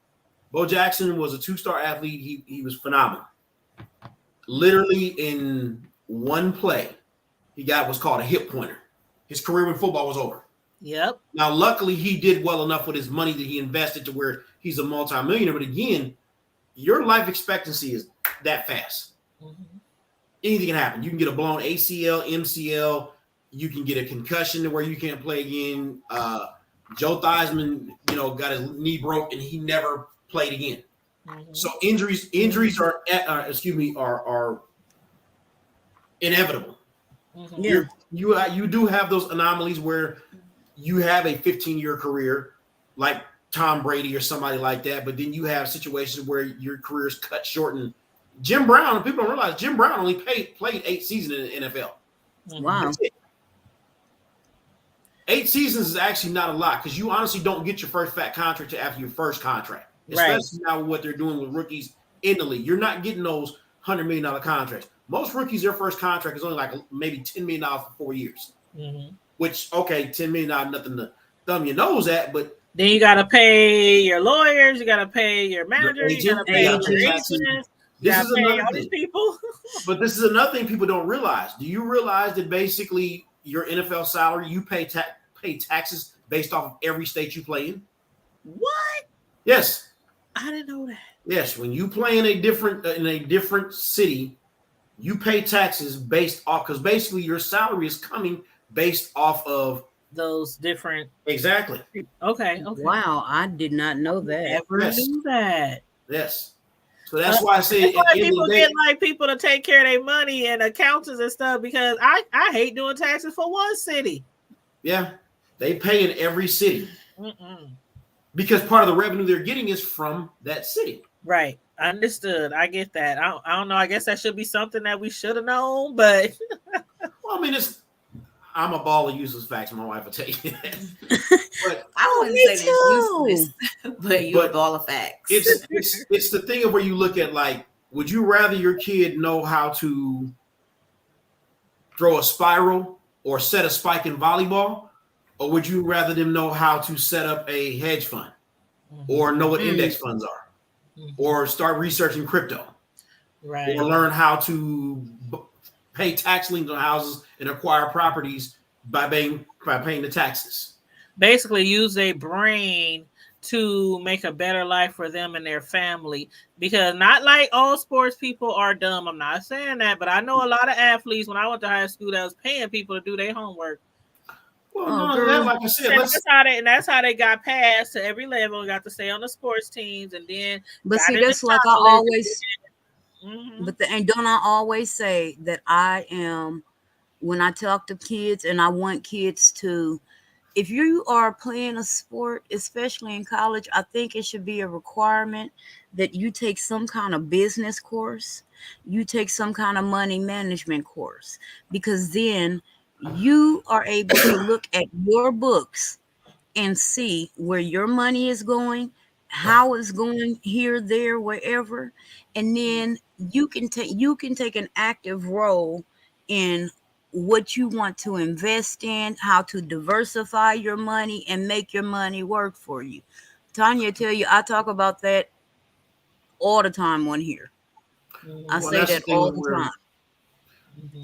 Bo Jackson was a 2-star athlete. He was phenomenal. Literally in one play, he got what's called a hip pointer. His career in football was over. Yep. Now, luckily, he did well enough with his money that he invested to where he's a multimillionaire. But again, your life expectancy is that fast. Mm-hmm. Anything can happen. You can get a blown ACL, MCL. You can get a concussion to where you can't play again. Joe Theismann, got his knee broke and he never played again. Mm-hmm. So injuries are inevitable. Mm-hmm. Yeah. You do have those anomalies where you have a 15-year career like Tom Brady or somebody like that, but then you have situations where your career is cut short. And Jim Brown, people don't realize Jim Brown only played 8 seasons in the NFL. Wow. That's it. 8 seasons is actually not a lot because you honestly don't get your first fat contract after your first contract, especially now with what they're doing with rookies in the league. You're not getting those $100 million contracts. Most rookies, their first contract is only like maybe $10 million for 4 years, which, okay, $10 million, nothing to thumb your nose at, but then you got to pay your lawyers, you got to pay your manager, you got to pay your agents, you got to pay all these people. But this is another thing people don't realize. Do you realize that basically your NFL salary, you pay taxes based off of every state you play in? What? Yes. I didn't know that. Yes, when you play in a different city, you pay taxes based off because basically your salary is coming based off of those different. Exactly. Okay. Wow, I did not know that. Never knew that. Yes. So that's why I say why people get like people to take care of their money and accountants and stuff because I hate doing taxes for one city. Yeah, they pay in every city because part of the revenue they're getting is from that city. Right. Understood. I get that. I don't know. I guess that should be something that we should have known, but well, I mean, I'm a ball of useless facts. My wife will tell you that. But I wouldn't say that's useless, but you're a ball of facts. It's the thing of where you look at like, would you rather your kid know how to throw a spiral or set a spike in volleyball, or would you rather them know how to set up a hedge fund or know what index funds are, or start researching crypto, right, or learn how to pay tax liens on houses and acquire properties by paying the taxes? Basically use their brain to make a better life for them and their family, because not like all sports people are dumb. I'm not saying that, but I know a lot of athletes when I went to high school that was paying people to do their homework. Well, like I said, that's how they got passed to every level and got to stay on the sports teams, and then. But see, that's like I always. And don't I always say that I am, when I talk to kids and I want kids to if you are playing a sport, especially in college, I think it should be a requirement that you take some kind of business course, you take some kind of money management course, because then you are able to look at your books and see where your money is going, how it's going here, there, wherever, and then you can take an active role in what you want to invest in, how to diversify your money and make your money work for you. Tanya tell you I talk about that all the time on here. I Well, say that's the that thing all the where time.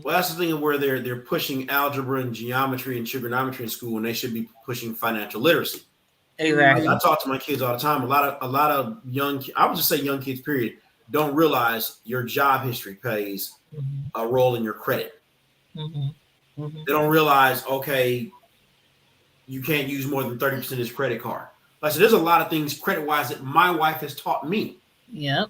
well, that's the thing where they're pushing algebra and geometry and trigonometry in school, when they should be pushing financial literacy. Exactly. I talk to my kids all the time. A lot of young, I would just say young kids, period, don't realize your job history plays a role in your credit. They don't realize, okay, you can't use more than 30% of this credit card. Like, so there's a lot of things credit wise that my wife has taught me. Yep.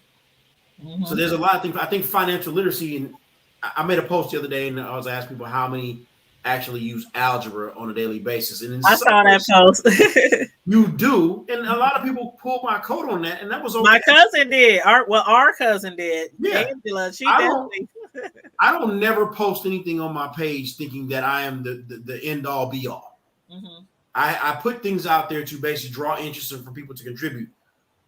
So there's a lot of things. I think financial literacy, and I made a post the other day, and I was asking people how many actually use algebra on a daily basis. And in I some saw that cases, post. you do, and a lot of people pulled my coat on that, and that was okay. My cousin did. Our cousin did. Yeah. Angela, she I definitely. don't never post anything on my page thinking that I am the end all be all. I put things out there to basically draw interest and for people to contribute.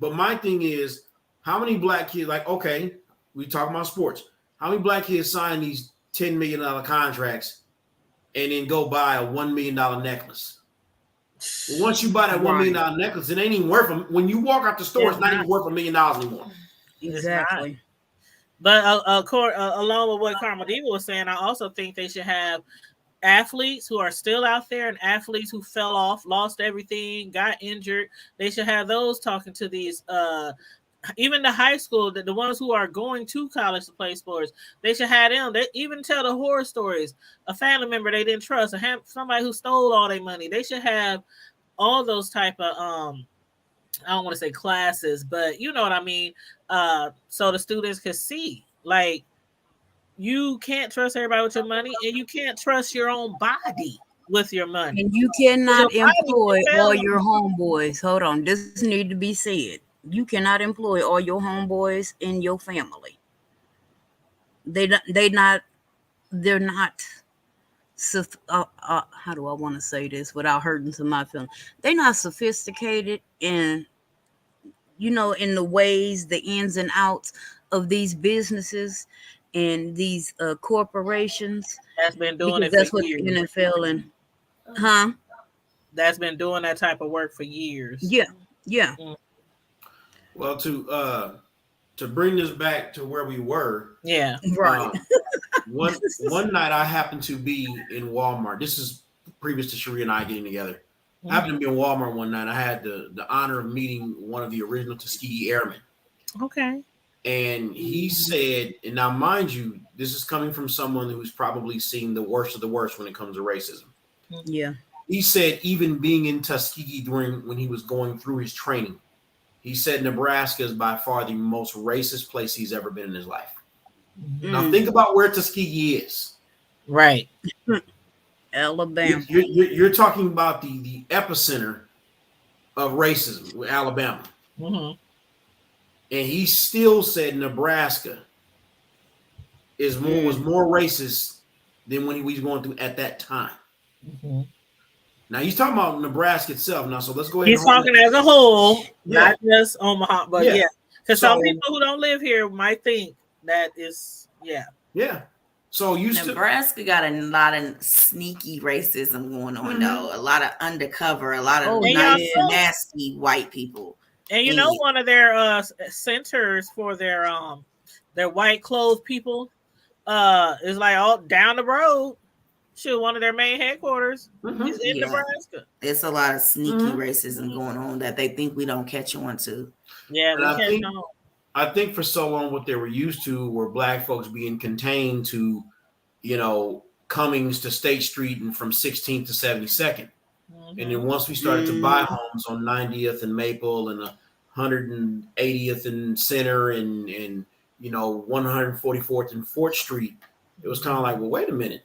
But my thing is, how many black kids, like, okay, we talk about sports. How many black kids sign these $10 million contracts and then go buy a $1 million necklace? Well, once you buy that $1 million necklace, it ain't even worth them. When you walk out the store, it's not even worth $1 million anymore. Exactly. But along with what Karma Diva was saying, I also think they should have athletes who are still out there and athletes who fell off, lost everything, got injured. They should have those talking to these even the high school, the ones who are going to college to play sports. They should have them. They even tell the horror stories. A family member they didn't trust, somebody who stole all their money. They should have all those type of I don't want to say classes, but you know what I mean. So the students can see, like, you can't trust everybody with your money, and you can't trust your own body with your money. And you cannot employ all your homeboys. Hold on, this need to be said. You cannot employ all your homeboys in your family. They're not. How do I want to say this without hurting to my feelings? They're not sophisticated in, in the ways, the ins and outs of these businesses and these corporations. That's been doing because it that's for what years. the NFL and that's been doing that type of work for years. Yeah. Well, to bring this back to where we were, right. One night I happened to be in Walmart. This is previous to Sheree and I getting together. I happened to be in Walmart one night. I had the honor of meeting one of the original Tuskegee Airmen. Okay. And he said, and now mind you, this is coming from someone who's probably seen the worst of the worst when it comes to racism. Yeah. He said, even being in Tuskegee when he was going through his training, he said Nebraska is by far the most racist place he's ever been in his life. Now think about where Tuskegee is. Right. Alabama. You're talking about the epicenter of racism, Alabama. And he still said Nebraska was more racist than when he was going through at that time. Now he's talking about Nebraska itself. Now, so let's go ahead. He's talking as a whole, not just Omaha, but because some people who don't live here might think that is, yeah. So Nebraska got a lot of sneaky racism going on, though. A lot of undercover, a lot of nasty white people. And you know, one of their centers for their white clothes people is like all down the road. Shoot, one of their main headquarters is in Nebraska. It's a lot of sneaky racism going on that they think we don't catch on to. Yeah, I think for so long what they were used to were black folks being contained to, Cummings to State Street and from 16th to 72nd. And then once we started to buy homes on 90th and Maple and 180th and Center and 144th and 4th Street, it was kind of like, well, wait a minute.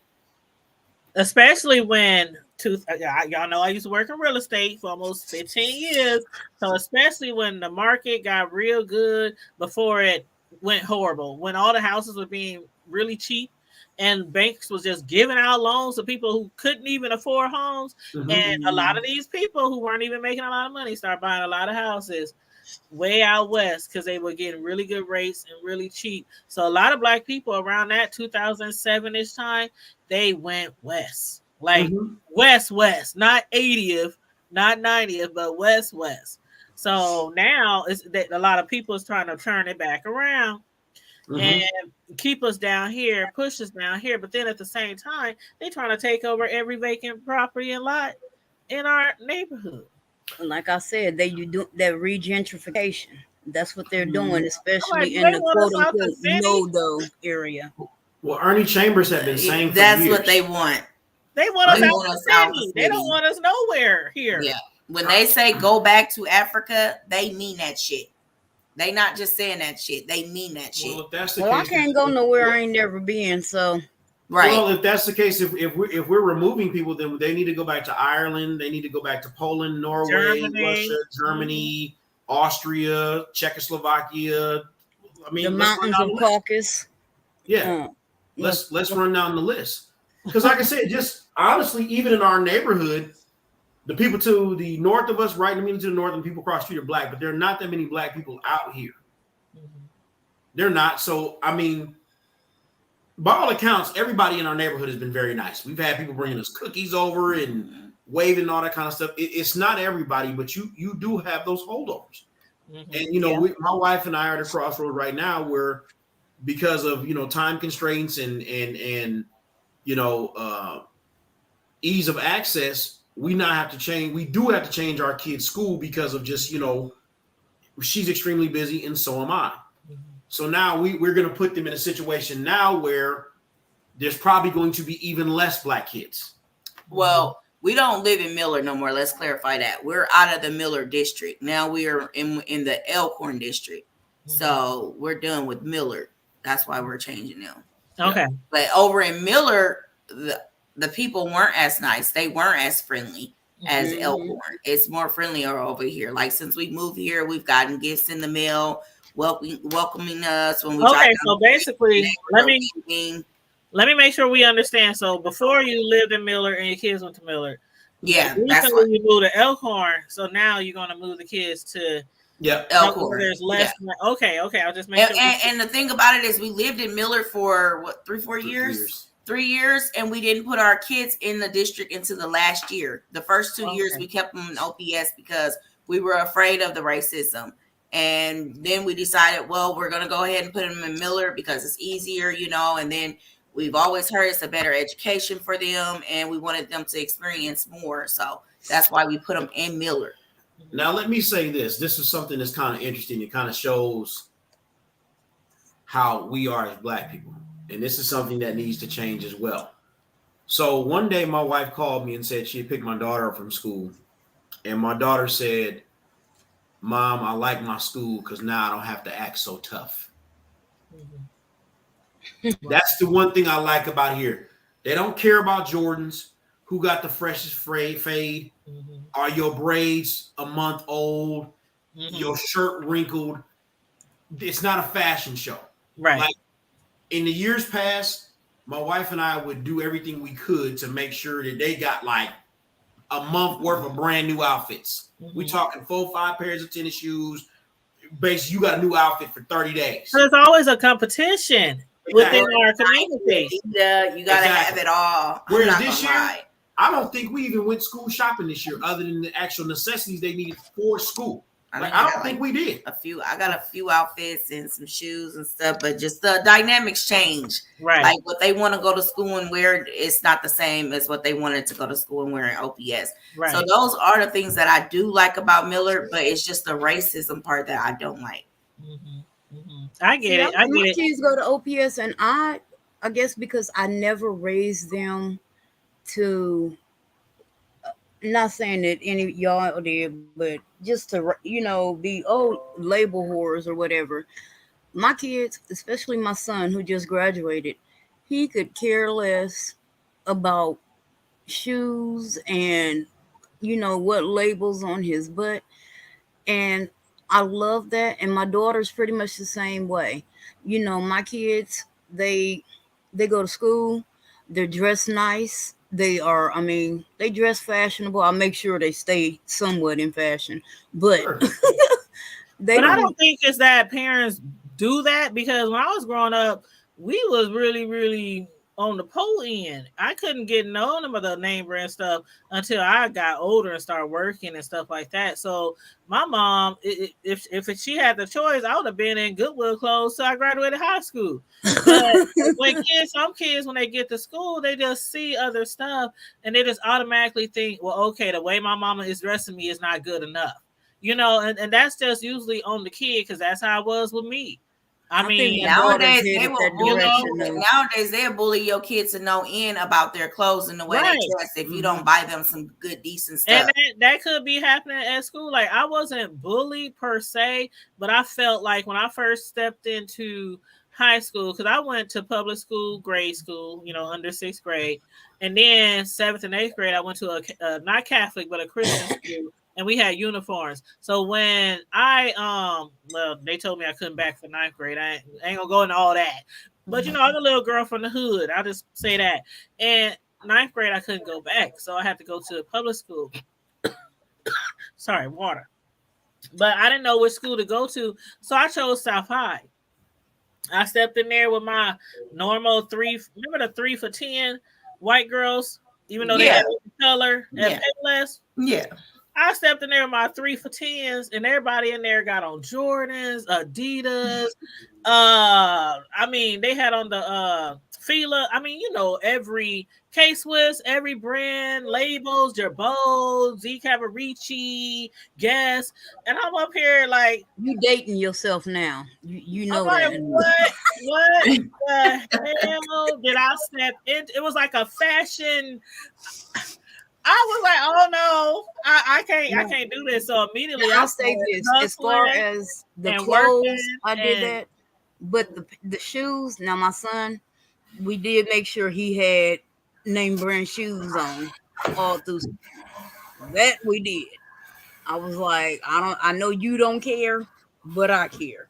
Especially when Y'all know I used to work in real estate for almost 15 years. So especially when the market got real good before it went horrible, when all the houses were being really cheap and banks was just giving out loans to people who couldn't even afford homes. Mhm. And a lot of these people who weren't even making a lot of money started buying a lot of houses way out west because they were getting really good rates and really cheap. So a lot of black people around that 2007-ish time, they went west. Like west, not 80th, not 90th, but west. So now it's that a lot of people is trying to turn it back around and keep us down here, push us down here. But then at the same time, they trying to take over every vacant property and lot in our neighborhood. Like I said, you do that regentrification. That's what they're doing, especially do in they the want quote us out the unquote city? no-do area. Well, Ernie Chambers had been saying for That's years. what they want. They want us They out want the us out the city. They don't city. want us nowhere here. Yeah. When they say go back to Africa, they mean that shit. They not just saying that shit. They mean that shit. Well, if that's the Well, I case, can't go nowhere I ain't never been, so Right. Well, if that's the case, if we're removing people, then they need to go back to Ireland. They need to go back to Poland, Norway, Germany. Russia, Germany, Austria, Czechoslovakia. I mean, the let's run mountains down of the list. Caucasus. Yeah, let's run down the list. Because, like I said, just honestly, even in our neighborhood, the people to the north of us, right immediately to the north, and people across the street are black, but there are not that many black people out here. They're not. So, I mean, by all accounts, everybody in our neighborhood has been very nice. We've had people bringing us cookies over and waving and all that kind of stuff. It's not everybody, but you do have those holdovers. And you know, my wife and I are at a crossroad right now where, because of time constraints and ease of access, we now have to change. We do have to change our kids' school because of just she's extremely busy and so am I. So now we're going to put them in a situation now where there's probably going to be even less black kids. Well, we don't live in Millard no more. Let's clarify that. We're out of the Millard district. Now we are in the Elkhorn district. So we're done with Millard. That's why we're changing them. Okay. But over in Millard, the people weren't as nice. They weren't as friendly as Elkhorn. It's more friendlier over here. Like since we moved here, we've gotten gifts in the mail. Welcoming us when we okay, so basically let me make sure we understand. So before you lived in Millard and your kids went to Millard, recently you moved to Elkhorn, so now you're going to move the kids to Elkhorn. There's less okay, I'll just make sure. And the thing about it is we lived in Millard for what, 3-4 years? 3 years, and we didn't put our kids in the district until the last year. The first 2 years we kept them in OPS because we were afraid of the racism. And then we decided, well, we're going to go ahead and put them in Millard because it's easier, and then we've always heard it's a better education for them and we wanted them to experience more. So that's why we put them in Millard. Now, let me say this. This is something that's kind of interesting. It kind of shows how we are as black people. And this is something that needs to change as well. So one day my wife called me and said she had picked my daughter up from school. And my daughter said, Mom, I like my school because now I don't have to act so tough. That's the one thing I like about here. They don't care about Jordans, who got the freshest fade, are your braids a month old, your shirt wrinkled. It's not a fashion show. Right. Like in the years past, my wife and I would do everything we could to make sure that they got like a month worth of brand new outfits. We talking 4-5 pairs of tennis shoes. Basically, you got a new outfit for 30 days. There's always a competition within our community. You got to have it all. Whereas this year, I don't think we even went school shopping this year, other than the actual necessities they needed for school. I don't think we did. I got a few outfits and some shoes and stuff, but just the dynamics change. Right. Like what they want to go to school and wear, it's not the same as what they wanted to go to school and wear in OPS. Right. So those are the things that I do like about Millard, but it's just the racism part that I don't like. I get it. My kids go to OPS, and I guess because I never raised them to. Not saying that any of y'all did, but just to be label whores or whatever. My kids, especially my son who just graduated, he could care less about shoes and what labels on his butt. And I love that. And my daughter's pretty much the same way. My kids, they go to school, they're dressed nice. They dress fashionable. I make sure they stay somewhat in fashion. But Sure. they But I don't. don't think it's that parents do that, because when I was growing up, we was really, really on the pole end. I couldn't get none of the name brand stuff until I got older and started working and stuff like that. So my mom, if she had the choice, I would have been in Goodwill clothes till I graduated high school. But some kids, when they get to school, they just see other stuff and they just automatically think, well, okay, the way my mama is dressing me is not good enough. And that's just usually on the kid, because that's how it was with me. I mean, think my daughter's nowadays they headed will that bully. direction. Nowadays they'll bully your kids to no end about their clothes and the way Right. they dress if you don't buy them some good, decent stuff. and that could be happening at school. Like, I wasn't bullied per se, but I felt like when I first stepped into high school, because I went to public school, grade school, under sixth grade, and then seventh and eighth grade, I went to a not Catholic but a Christian school, and we had uniforms. So when they told me I couldn't back for ninth grade. I ain't gonna go into all that, but I'm a little girl from the hood. I'll just say that. And ninth grade, I couldn't go back, so I had to go to public school. Sorry, water. But I didn't know which school to go to, so I chose South High. I stepped in there with my normal remember the 3 for $10 white girls, even though they had color and Payless. Yeah. I stepped in there with my 3 for $10s, and everybody in there got on Jordans, Adidas. They had on the Fila. Every K-Swiss, every brand, labels, Gerbeau, Z Cavaricci, Guess. And I'm up here like, You dating yourself now. You know I'm that. like, what the hell did I step in? It was like a fashion. I was like, oh no, I can't do this. So immediately I'll say this: as far as the clothes, I did that. But the shoes, now my son, we did make sure he had name brand shoes on all through. That we did. I was like, I know you don't care, but I care.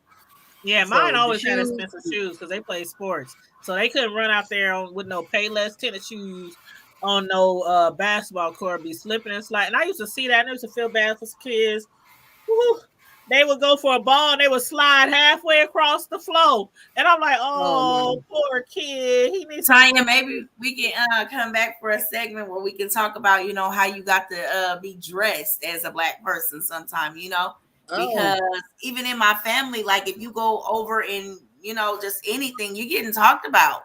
Yeah, mine always had expensive shoes because they play sports, so they couldn't run out there with no Payless tennis shoes on no basketball court, be slipping and sliding. And I used to see that, and I used to feel bad for kids. Woo-hoo. They would go for a ball and they would slide halfway across the floor. And I'm like, oh poor kid. He needs Tanya, maybe we can come back for a segment where we can talk about, how you got to be dressed as a Black person sometime, because even in my family, like if you go over and, just anything, you're getting talked about.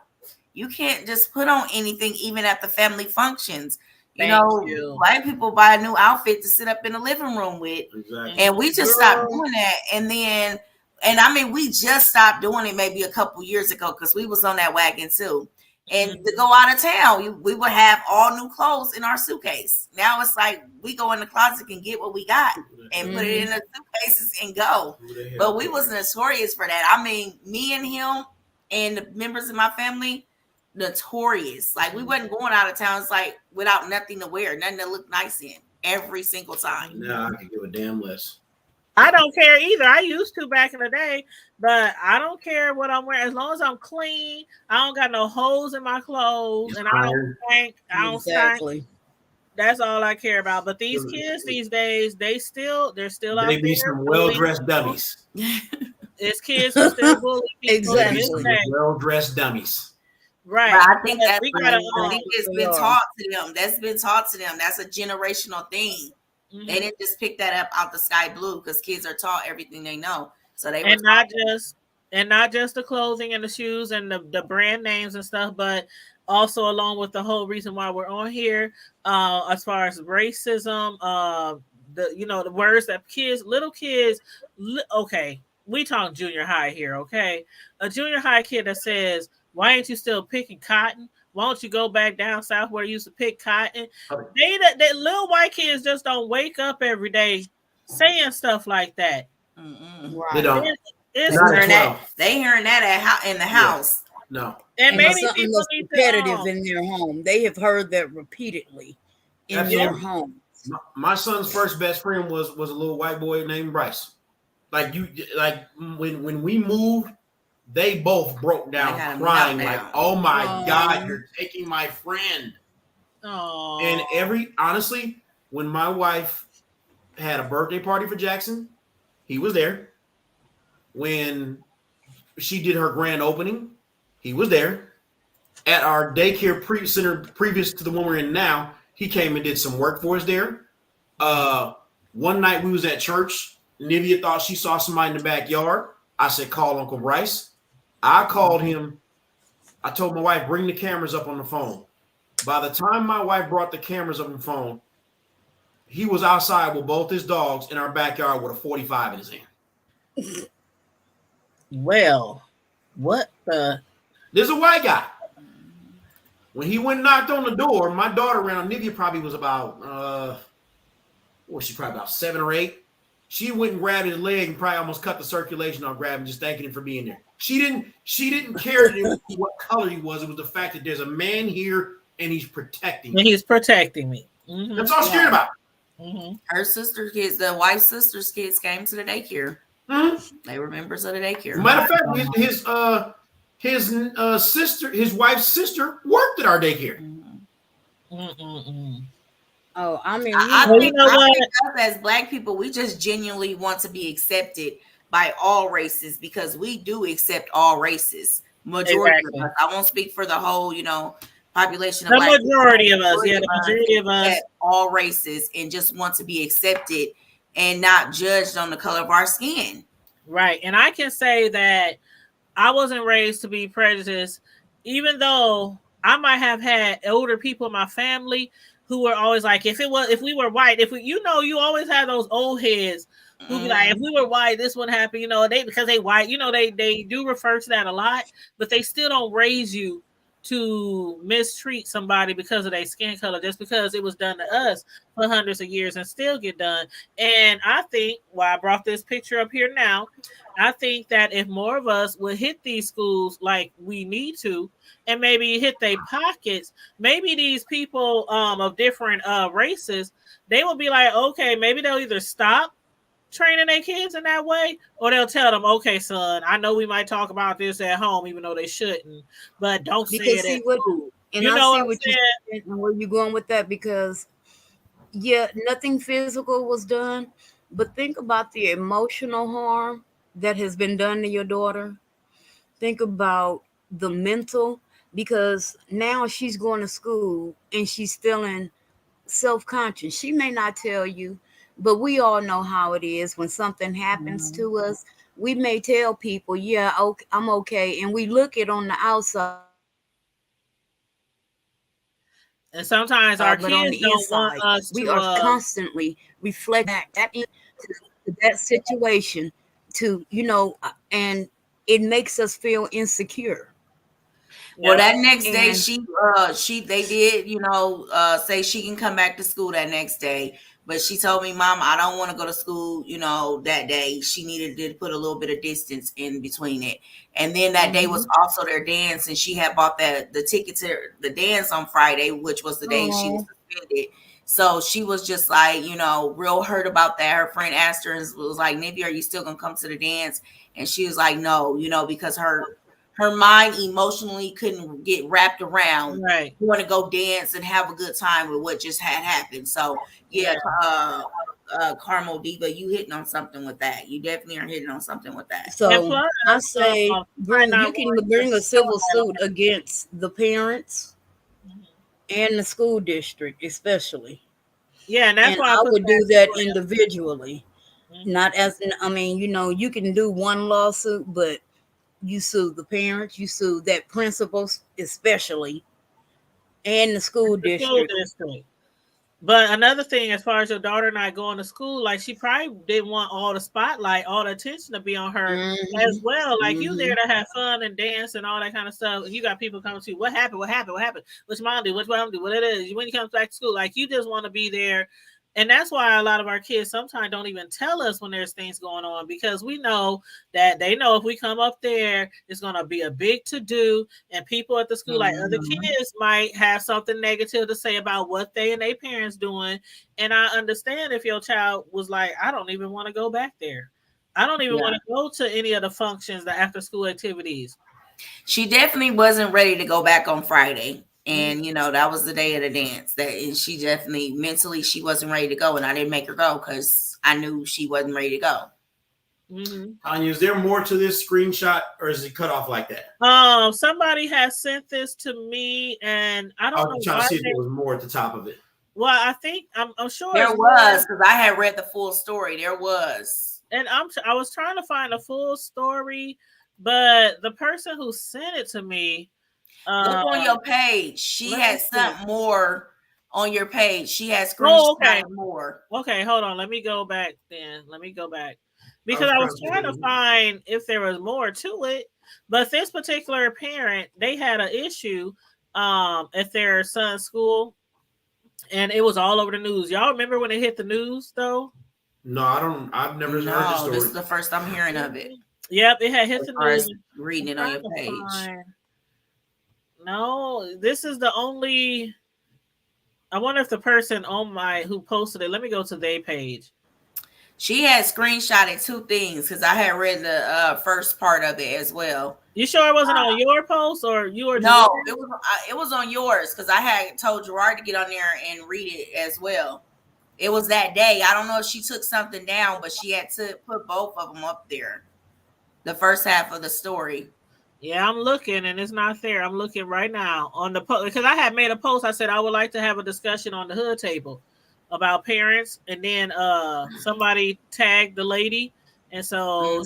You can't just put on anything, even at the family functions. White people buy a new outfit to sit up in the living room with. Exactly. And we just stopped doing that. And we just stopped doing it maybe a couple years ago because we was on that wagon too. And to go out of town, we would have all new clothes in our suitcase. Now it's like we go in the closet and get what we got and put it in the suitcases and go. But we was notorious for that. Me and him and the members of my family, notorious. Like we wasn't going out of town. It's like without nothing to wear, nothing to look nice in every single time. Now I can give a damn less. I don't care either. I used to back in the day, but I don't care what I'm wearing as long as I'm clean. I don't got no holes in my clothes, and I don't stink. That's all I care about. But these kids these days, they're still out there. They be some well-dressed dummies. It's kids who still bully people. Exactly. Well-dressed dummies. Right. But I think it's been taught to them. That's been taught to them. That's a generational thing. Mm-hmm. They didn't just pick that up out the sky blue because kids are taught everything they know. So they not just the clothing and the shoes and the brand names and stuff, but also along with the whole reason why we're on here, as far as racism, the words that little kids, okay, we talk junior high here, okay? A junior high kid that says, "Why ain't you still picking cotton? Why don't you go back down south where you used to pick cotton?" They little white kids just don't wake up every day saying stuff like that. Mm-mm. They don't. They hearing that in the house. No. And and it's maybe something people that's need to repetitive in their home. They have heard that repeatedly in their home. My son's first best friend was a little white boy named Bryce. Like when we moved, they both broke down crying like, "Oh my God, you're taking my friend." And honestly, when my wife had a birthday party for Jackson, he was there. When she did her grand opening, he was there. At our daycare center previous to the one we're in now, he came and did some work for us there. One night we was at church. Nivea thought she saw somebody in the backyard. I said, call Uncle Bryce. I called him. I told my wife, bring the cameras up on the phone. By the time my wife brought the cameras up on the phone, he was outside with both his dogs in our backyard with a 45 in his hand. Well, what the? There's a white guy. When he went and knocked on the door, my daughter around Nivea probably was about, probably about 7 or 8. She went and grabbed his leg and probably almost cut the circulation off, grabbing, just thanking him for being there. She didn't care what color he was. It was the fact that there's a man here and he's protecting me. And he's protecting me. Mm-hmm. That's all she's cared about. Mm-hmm. Her sister kids, the wife's sister's kids came to the daycare. Mm-hmm. They were members of the daycare. Matter of fact, his wife's sister worked at our daycare. Mm-hmm. Oh, I mean, I think us as Black people, we just genuinely want to be accepted by all races because we do accept all races. Majority of us. I won't speak for the whole, population of the majority of us. Yeah, the majority of us. All races and just want to be accepted and not judged on the color of our skin. Right. And I can say that I wasn't raised to be prejudiced, even though I might have had older people in my family who were always like, if we were white, you always have those old heads who be like, if we were white, this would happen, because they white, they do refer to that a lot, but they still don't raise you to mistreat somebody because of their skin color, just because it was done to us for hundreds of years and still get done. And I think I brought this picture up here now, I think that if more of us would hit these schools like we need to, and maybe hit their pockets, maybe these people of different races, they will be like, okay, maybe they'll either stop training their kids in that way, or they'll tell them, okay, son, I know we might talk about this at home, even though they shouldn't, but don't say it at school. And I see what you said and where you're going with that, because nothing physical was done, but think about the emotional harm that has been done to your daughter. Think about the mental, because now she's going to school and she's feeling self-conscious. She may not tell you, but we all know how it is when something happens to us. We may tell people, okay, I'm okay, and we look it on the outside. And sometimes our kids on the don't inside, want us we to, are constantly reflect that into that situation to, and it makes us feel insecure. Well, that next day they did, say she can come back to school that next day. But she told me, Mom, I don't want to go to school, that day. She needed to put a little bit of distance in between it. And then that day was also their dance. And she had bought the ticket to the dance on Friday, which was the day she was suspended. So she was just like, real hurt about that. Her friend asked her and was like, Nivea, are you still going to come to the dance? And she was like, no, because her mind emotionally couldn't get wrapped around want to go dance and have a good time with what just had happened. So Carmel Diva, you hitting on something with that. You definitely are hitting on something with that. So I say you can bring a civil suit against the parents and the school district, especially. Yeah, and that's why I would do that individually. Not as you can do one lawsuit, but you sue the parents, you sue that principal especially, and the school district. But another thing, as far as your daughter not going to school, like she probably didn't want all the spotlight, all the attention to be on her as well. Like you there to have fun and dance and all that kind of stuff. You got people coming to you. What happened? What happened? What happened? What's mom do? What's mom do? What it is? When you come back to school, like you just want to be there And that's why a lot of our kids sometimes don't even tell us when there's things going on, because we know that they know if we come up there, it's going to be a big to do. And people at the school, like other kids, might have something negative to say about what they and their parents doing. And I understand if your child was like, I don't even want to go back there. I don't even want to go to any of the functions, the after school activities. She definitely wasn't ready to go back on Friday. And that was the day of the dance. And she definitely mentally she wasn't ready to go, and I didn't make her go because I knew she wasn't ready to go. Tanya, is there more to this screenshot, or is it cut off like that? Somebody has sent this to me, and I don't know. I was trying to see if there was more at the top of it. Well, I think I'm sure there was, because I had read the full story. There was, and I was trying to find a full story, but the person who sent it to me. Look on your page. She had something more on your page. She has screenshot more. Okay, hold on. Let me go back then. Because I was trying to find if there was more to it. But this particular parent, they had an issue at their son's school, and it was all over the news. Y'all remember when it hit the news though? No, I don't. I've never heard this story. This is the first I'm hearing of it. Yep, it had hit the news. Reading it on your page. No, this is the only. I wonder if the person who posted it. Let me go to their page. She had screenshotted two things because I had read the first part of it as well. You sure it wasn't on your post or you were? No, it was on yours because I had told Gerard to get on there and read it as well. It was that day. I don't know if she took something down, but she had to put both of them up there. The first half of the story. Yeah, I'm looking and it's not there. I'm looking right now on the post because I had made a post. I said I would like to have a discussion on the hood table about parents, and then somebody tagged the lady, and so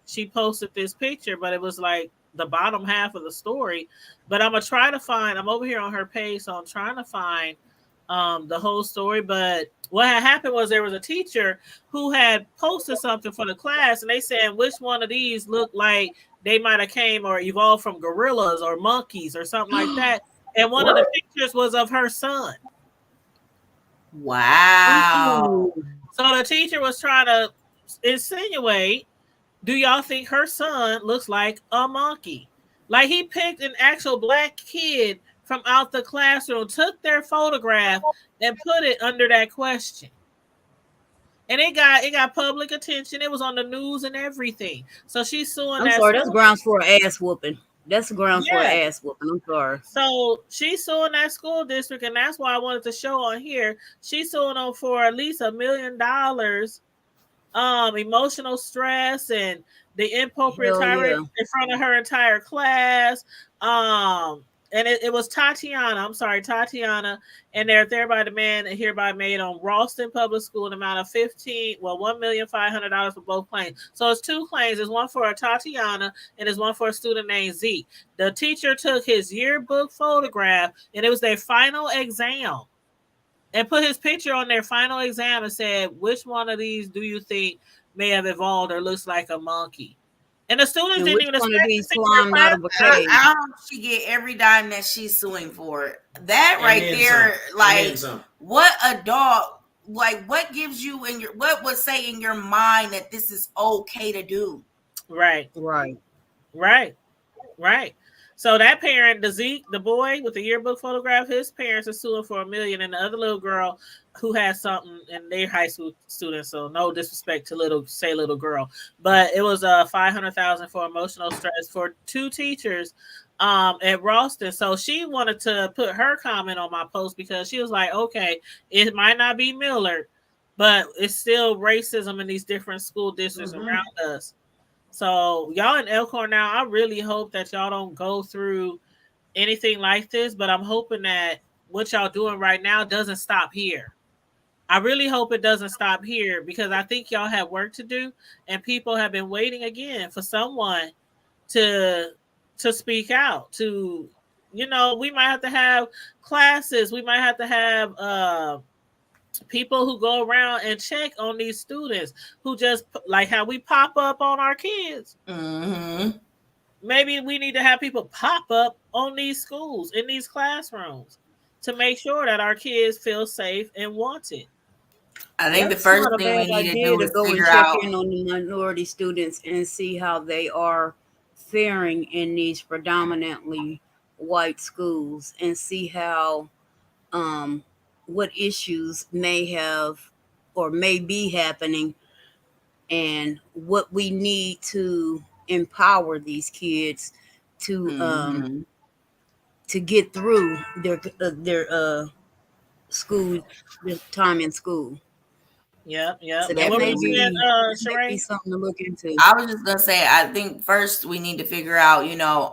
she posted this picture, but it was like the bottom half of the story. But I'm gonna try to find. I'm over here on her page, so I'm trying to find the whole story. But what had happened was there was a teacher who had posted something for the class, and they said which one of these looked like they might have came or evolved from gorillas or monkeys or something like that. And one of the pictures was of her son. Wow. So the teacher was trying to insinuate, do y'all think her son looks like a monkey? Like he picked an actual black kid from out the classroom, took their photograph and put it under that question. And it got public attention. It was on the news and everything. So she's suing. I'm sorry, that's grounds for an ass whooping. That's grounds for an ass whooping. I'm sorry. So she's suing that school district, and that's why I wanted to show on here. She's suing them for at least $1 million, emotional stress and the inappropriate tirade in front of her entire class. And it was Tatiana, Tatiana, and they're thereby demand and hereby made on Ralston Public School an amount of $1,500,000 for both claims. So it's two claims. There's one for a Tatiana and there's one for a student named Zeke. The teacher took his yearbook photograph and it was their final exam and put his picture on their final exam and said, which one of these do you think may have evolved or looks like a monkey? And the students didn't even expect to out of a cage. How does she get every dime that she's suing for? That right there, like, what a dog, like, what gives you in your, what would say in your mind that this is okay to do? Right. So that parent, the Zeke, the boy with the yearbook photograph, his parents are suing for $1 million, and the other little girl who has something, and they're high school students, so no disrespect to little girl, but it was $500,000 for emotional stress for two teachers at Ralston. So she wanted to put her comment on my post because she was like, okay, it might not be Millard, but it's still racism in these different school districts around us. So y'all in Elkhorn now, I really hope that y'all don't go through anything like this, but I'm hoping that what y'all doing right now doesn't stop here. I really hope it doesn't stop here because I think y'all have work to do and people have been waiting again for someone to speak out, to, you know, we might have to have classes. We might have to have people who go around and check on these students who just like how we pop up on our kids. Maybe we need to have people pop up on these schools, in these classrooms to make sure that our kids feel safe and wanted. I think the That's first not a thing we bad need to idea do to is go and figure check out. in on the minority students and see how they are faring in these predominantly white schools and see how what issues may have or may be happening and what we need to empower these kids Mhm. to get through their school, their time in school. Yep, yep. So And that what were may you saying, be Sheree? something to look into. I was just gonna say, I think first we need to figure out,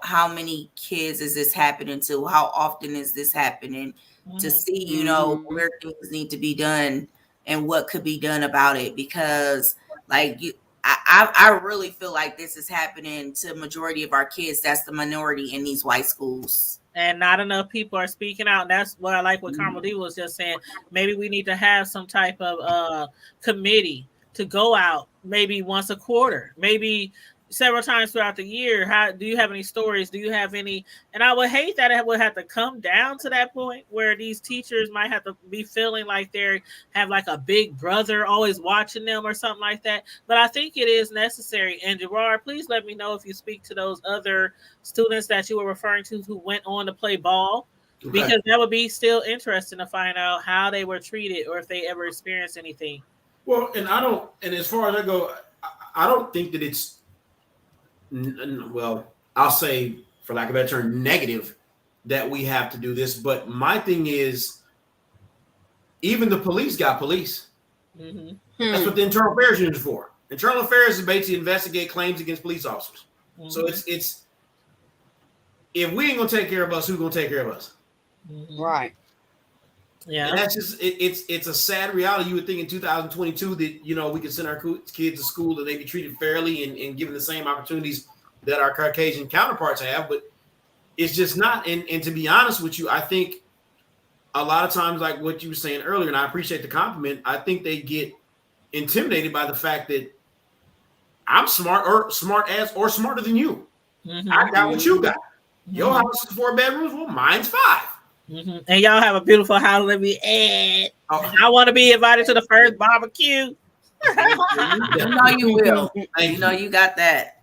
how many kids is this happening to? How often is this happening? To see, where things need to be done and what could be done about it. Because, like, I really feel like this is happening to majority of our kids. That's the minority in these white schools. And not enough people are speaking out. That's what I like what Carmel D was just saying. Maybe we need to have some type of committee to go out maybe once a quarter, maybe several times throughout the year. How do you have any stories? Do you have any? And I would hate that it would have to come down to that point where these teachers might have to be feeling like they have like a big brother always watching them or something like that. But I think it is necessary. And Gerard, please let me know if you speak to those other students that you were referring to who went on to play ball, because that would be still interesting to find out how they were treated or if they ever experienced anything. Well, and as far as I go, I don't think that it's, well, I'll say, for lack of a better term, negative that we have to do this. But my thing is, even the police got police. Mm-hmm. That's what the internal affairs unit is for. Internal affairs is basically investigate claims against police officers. Mm-hmm. So it's if we ain't gonna take care of us, who's gonna take care of us? Mm-hmm. Right. Yeah. And that's just it's a sad reality. You would think in 2022 that we could send our kids to school and they be treated fairly and given the same opportunities that our Caucasian counterparts have, but it's just not. And to be honest with you, I think a lot of times, like what you were saying earlier, and I appreciate the compliment, I think they get intimidated by the fact that I'm smart or smarter than you. Mm-hmm. I got what you got. Your house is 4 bedrooms. Well, mine's 5. Mm-hmm. And y'all have a beautiful house. Let me add. I want to be invited to the first barbecue. You will. You got that.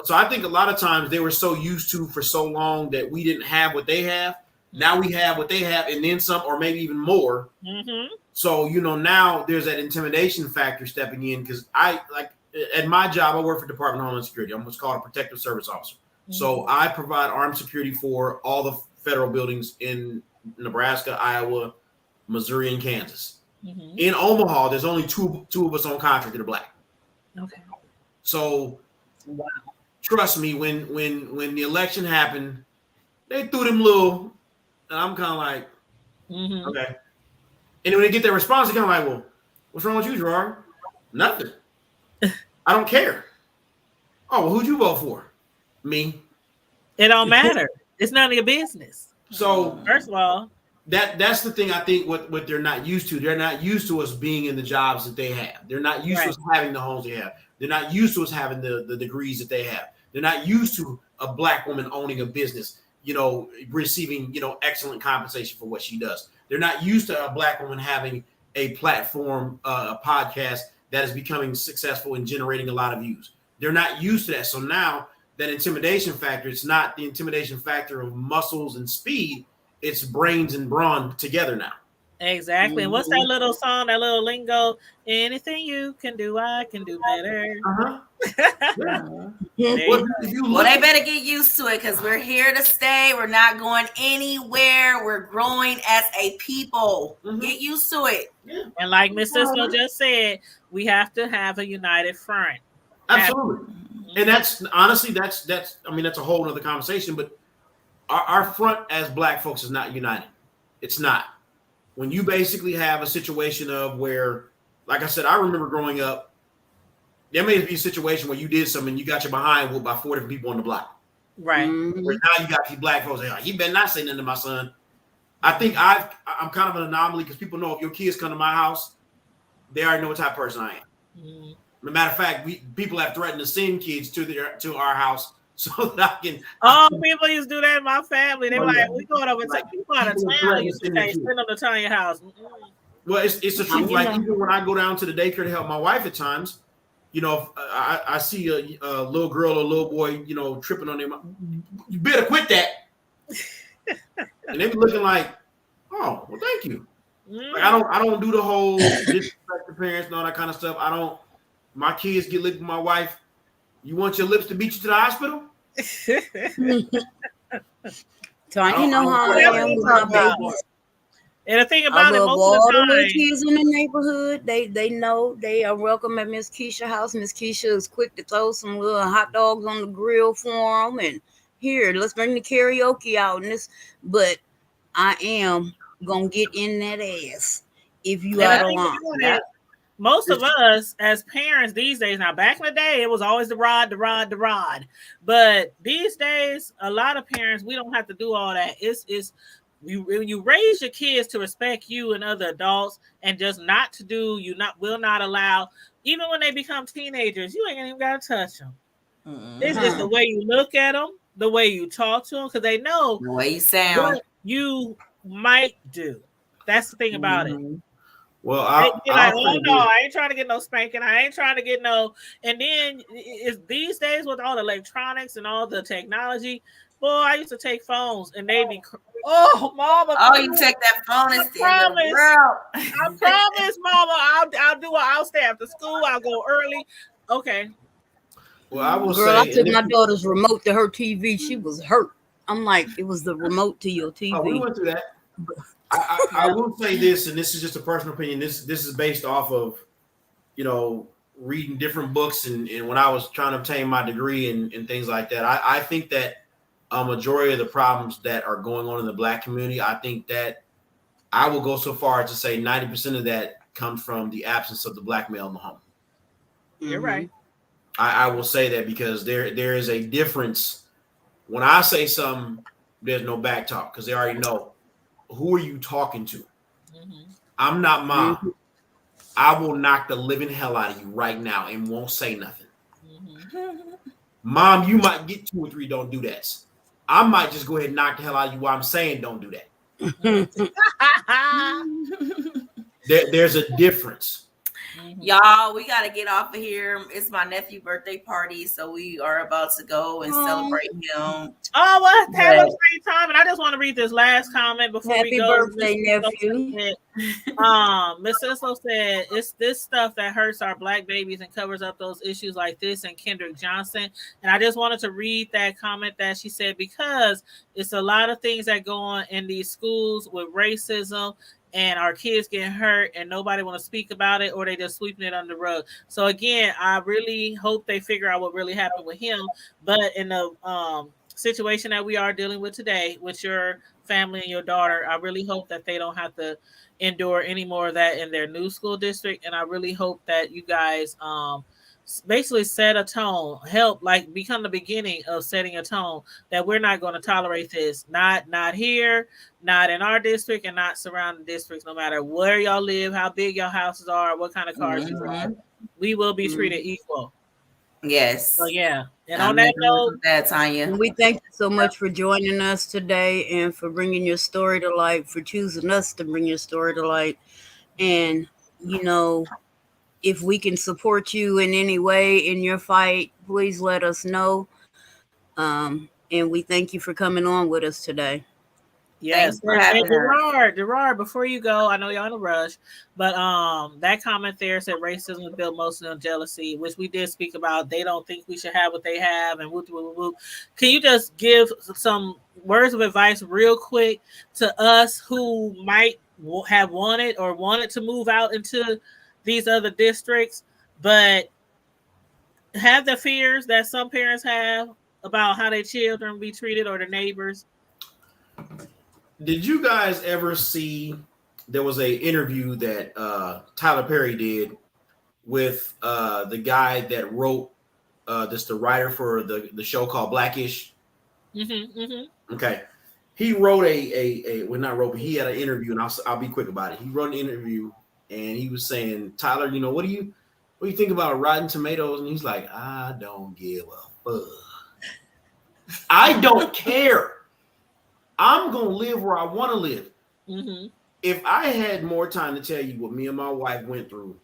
So I think a lot of times they were so used to for so long that we didn't have what they have. Now we have what they have and then some, or maybe even more. Mm-hmm. So, now there's that intimidation factor stepping in, because at my job, I work for Department of Homeland Security. I'm what's called a protective service officer. Mm-hmm. So I provide armed security for all the federal buildings in Nebraska, Iowa, Missouri, and Kansas. Mm-hmm. In Omaha, there's only two of us on contract that are black. Okay. So, wow. Trust me, when the election happened, they threw them little, and I'm kind of like, okay. And when they get their response, they're kind of like, well, what's wrong with you, Gerard? Nothing. I don't care. Oh, well, who'd you vote for? Me. It don't matter. It's none of your business. So, first of all, that's the thing I think what they're not used to. They're not used to us being in the jobs that they have. They're not used to us having the homes they have. They're not used to us having the degrees that they have. They're not used to a black woman owning a business, receiving, excellent compensation for what she does. They're not used to a black woman having a platform, a podcast that is becoming successful and generating a lot of views. They're not used to that. So now that intimidation factor, it's not the intimidation factor of muscles and speed. It's brains and brawn together now. Exactly. And what's that little song, that little lingo? Anything you can do, I can do better. Well, they better get used to it, because we're here to stay. We're not going anywhere. We're growing as a people. Get used to it. Yeah. And like Miss Cisco just said, we have to have a united front. Absolutely. And that's honestly, that's a whole other conversation, but our front as black folks is not united. It's not. When you basically have a situation of where, like I said, I remember growing up, there may be a situation where you did something and you got your behind whooped by 4 different people on the block. Right. Where now you got these black folks saying, he better not say nothing to my son. I think I'm kind of an anomaly, because people know if your kids come to my house, they already know what type of person I am. As a matter of fact, people have threatened to send kids to our house so that I can. People used to do that in my family. They were like, we going over to take people out of town. You say, send them to Tanya house. Well, it's the truth. Like even when I go down to the daycare to help my wife at times, you know, if I see a little girl or a little boy, you know, tripping on them, you better quit that. And they be looking like, oh, well, thank you. Like I don't do the whole disrespect to parents and all that kind of stuff. I don't. My kids get licked with my wife. You want your lips to beat you to the hospital? Tanya, you know how I am with my babies. And the thing about it, most all of the little time, kids in the neighborhood, they know they are welcome at Miss Keisha's house. Miss Keisha is quick to throw some little hot dogs on the grill for them, and here, let's bring the karaoke out. And this, but I am gonna get in that ass if you out of line. Most of us as parents these days, now back in the day, it was always the rod. But these days, a lot of parents, we don't have to do all that. You raise your kids to respect you and other adults, and just not to do, will not allow, even when they become teenagers, you ain't even gotta touch them. It's just the way you look at them, the way you talk to them, because they know the way you sound, what you might do. That's the thing about it. Well, I ain't trying to get no spanking. I ain't trying to get no. And then these days with all the electronics and all the technology, boy, I used to take phones and they be, oh, mama. Oh, you take that phone and steal the world. I promise, mama. I'll stay after school. I'll go early. Okay. Well, I will say, I took my daughter's remote to her TV. She was hurt. I'm like, it was the remote to your TV. Oh, we went through that. I will say this, and this is just a personal opinion. This is based off of, you know, reading different books and when I was trying to obtain my degree and things like that. I think that a majority of the problems that are going on in the Black community, I think that I will go so far as to say 90% of that comes from the absence of the Black male in the home. You're right. I will say that because there is a difference. When I say something, there's no back talk because they already know. Who are you talking to? I'm not mom. I will knock the living hell out of you right now and won't say nothing. Mom, you might get 2 or 3. Don't do that. I might just go ahead and knock the hell out of you while I'm saying don't do that. There's a difference. Y'all, we got to get off of here. It's my nephew's birthday party, so we are about to go and celebrate him. Oh, well, have a great time. And I just want to read this last comment before we go. Happy birthday, nephew. Miss Sislo said, it's this stuff that hurts our Black babies and covers up those issues like this and Kendrick Johnson. And I just wanted to read that comment that she said, because it's a lot of things that go on in these schools with racism, and our kids getting hurt and nobody want to speak about it, or they just sweeping it under the rug. So again, I really hope they figure out what really happened with him. But in the situation that we are dealing with today with your family and your daughter, I really hope that they don't have to endure any more of that in their new school district. And I really hope that you guys basically set a tone, help like become the beginning of setting a tone that we're not going to tolerate this, not here, not in our district, and not surrounding districts, no matter where y'all live, how big your houses are, what kind of cars you drive. We will be treated equal. Yes. So yeah. And on that note, Tanya, we thank you so much for joining us today and for bringing your story to light, for choosing us to bring your story to light. And you know, if we can support you in any way in your fight, please let us know. And we thank you for coming on with us today. Yes. Hey, Gerard, before you go, I know y'all in a rush, but that comment there said racism is built mostly on jealousy, which we did speak about. They don't think we should have what they have, and whoop, whoop, whoop. Can you just give some words of advice real quick to us who might have wanted to move out into these other districts, but have the fears that some parents have about how their children be treated or their neighbors? Did you guys ever see, there was a interview that Tyler Perry did with the guy that wrote the writer for the show called Blackish? Okay. He wrote he had an interview, and I'll be quick about it. He wrote an interview and he was saying, Tyler, you know, what do you think about Rotten Tomatoes? And he's like, I don't give a fuck. I don't care. I'm going to live where I want to live. if I had more time to tell you what me and my wife went through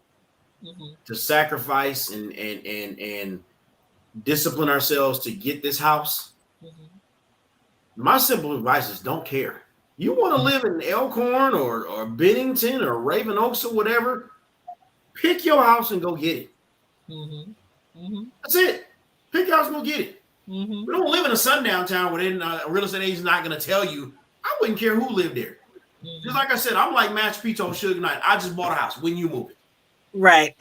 to sacrifice and discipline ourselves to get this house, my simple advice is don't care. You want to live in Elkhorn or Bennington or Raven Oaks or whatever, pick your house and go get it. That's it. Pick your house and go get it. We don't live in a sundown town where a real estate agent's not going to tell you. I wouldn't care who lived there. Just like I said, I'm like Machu Picchu on Suge Knight. I just bought a house. When you move it. Right.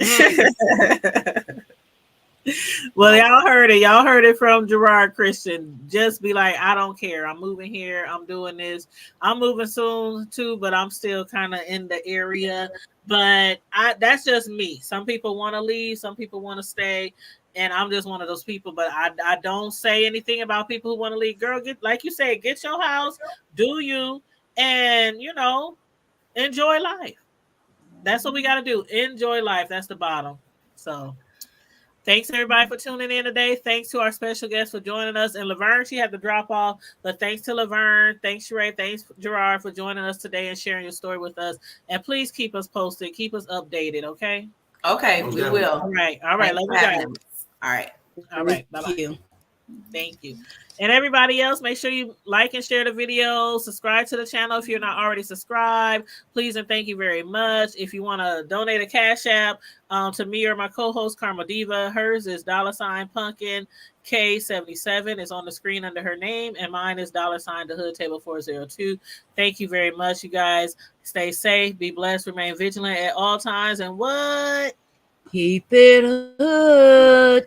Well, y'all heard it. Y'all heard it from Gerard Christian. Just be like, I don't care. I'm moving here. I'm doing this. I'm moving soon too, but I'm still kind of in the area. But that's just me. Some people want to leave. Some people want to stay. And I'm just one of those people. But I don't say anything about people who want to leave. Girl, like you say, get your house. Do you. And, enjoy life. That's what we got to do. Enjoy life. That's the bottom. So thanks everybody for tuning in today. Thanks to our special guest for joining us. And Laverne, she had to drop off, but thanks to Laverne, thanks Sheree, thanks Gerard for joining us today and sharing your story with us. And please keep us posted, keep us updated, okay? Okay, we will. All right. Love you guys. All right. Bye-bye. Thank you. And everybody else, make sure you like and share the video. Subscribe to the channel if you're not already subscribed. Please and thank you very much. If you want to donate a Cash App to me or my co-host Karma Diva, hers is $pumpkin K77 is on the screen under her name, and mine is $the Hood Table 402. Thank you very much, you guys. Stay safe, be blessed, remain vigilant at all times, and what? Keep it hood.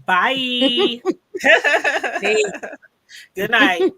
Bye. Good night.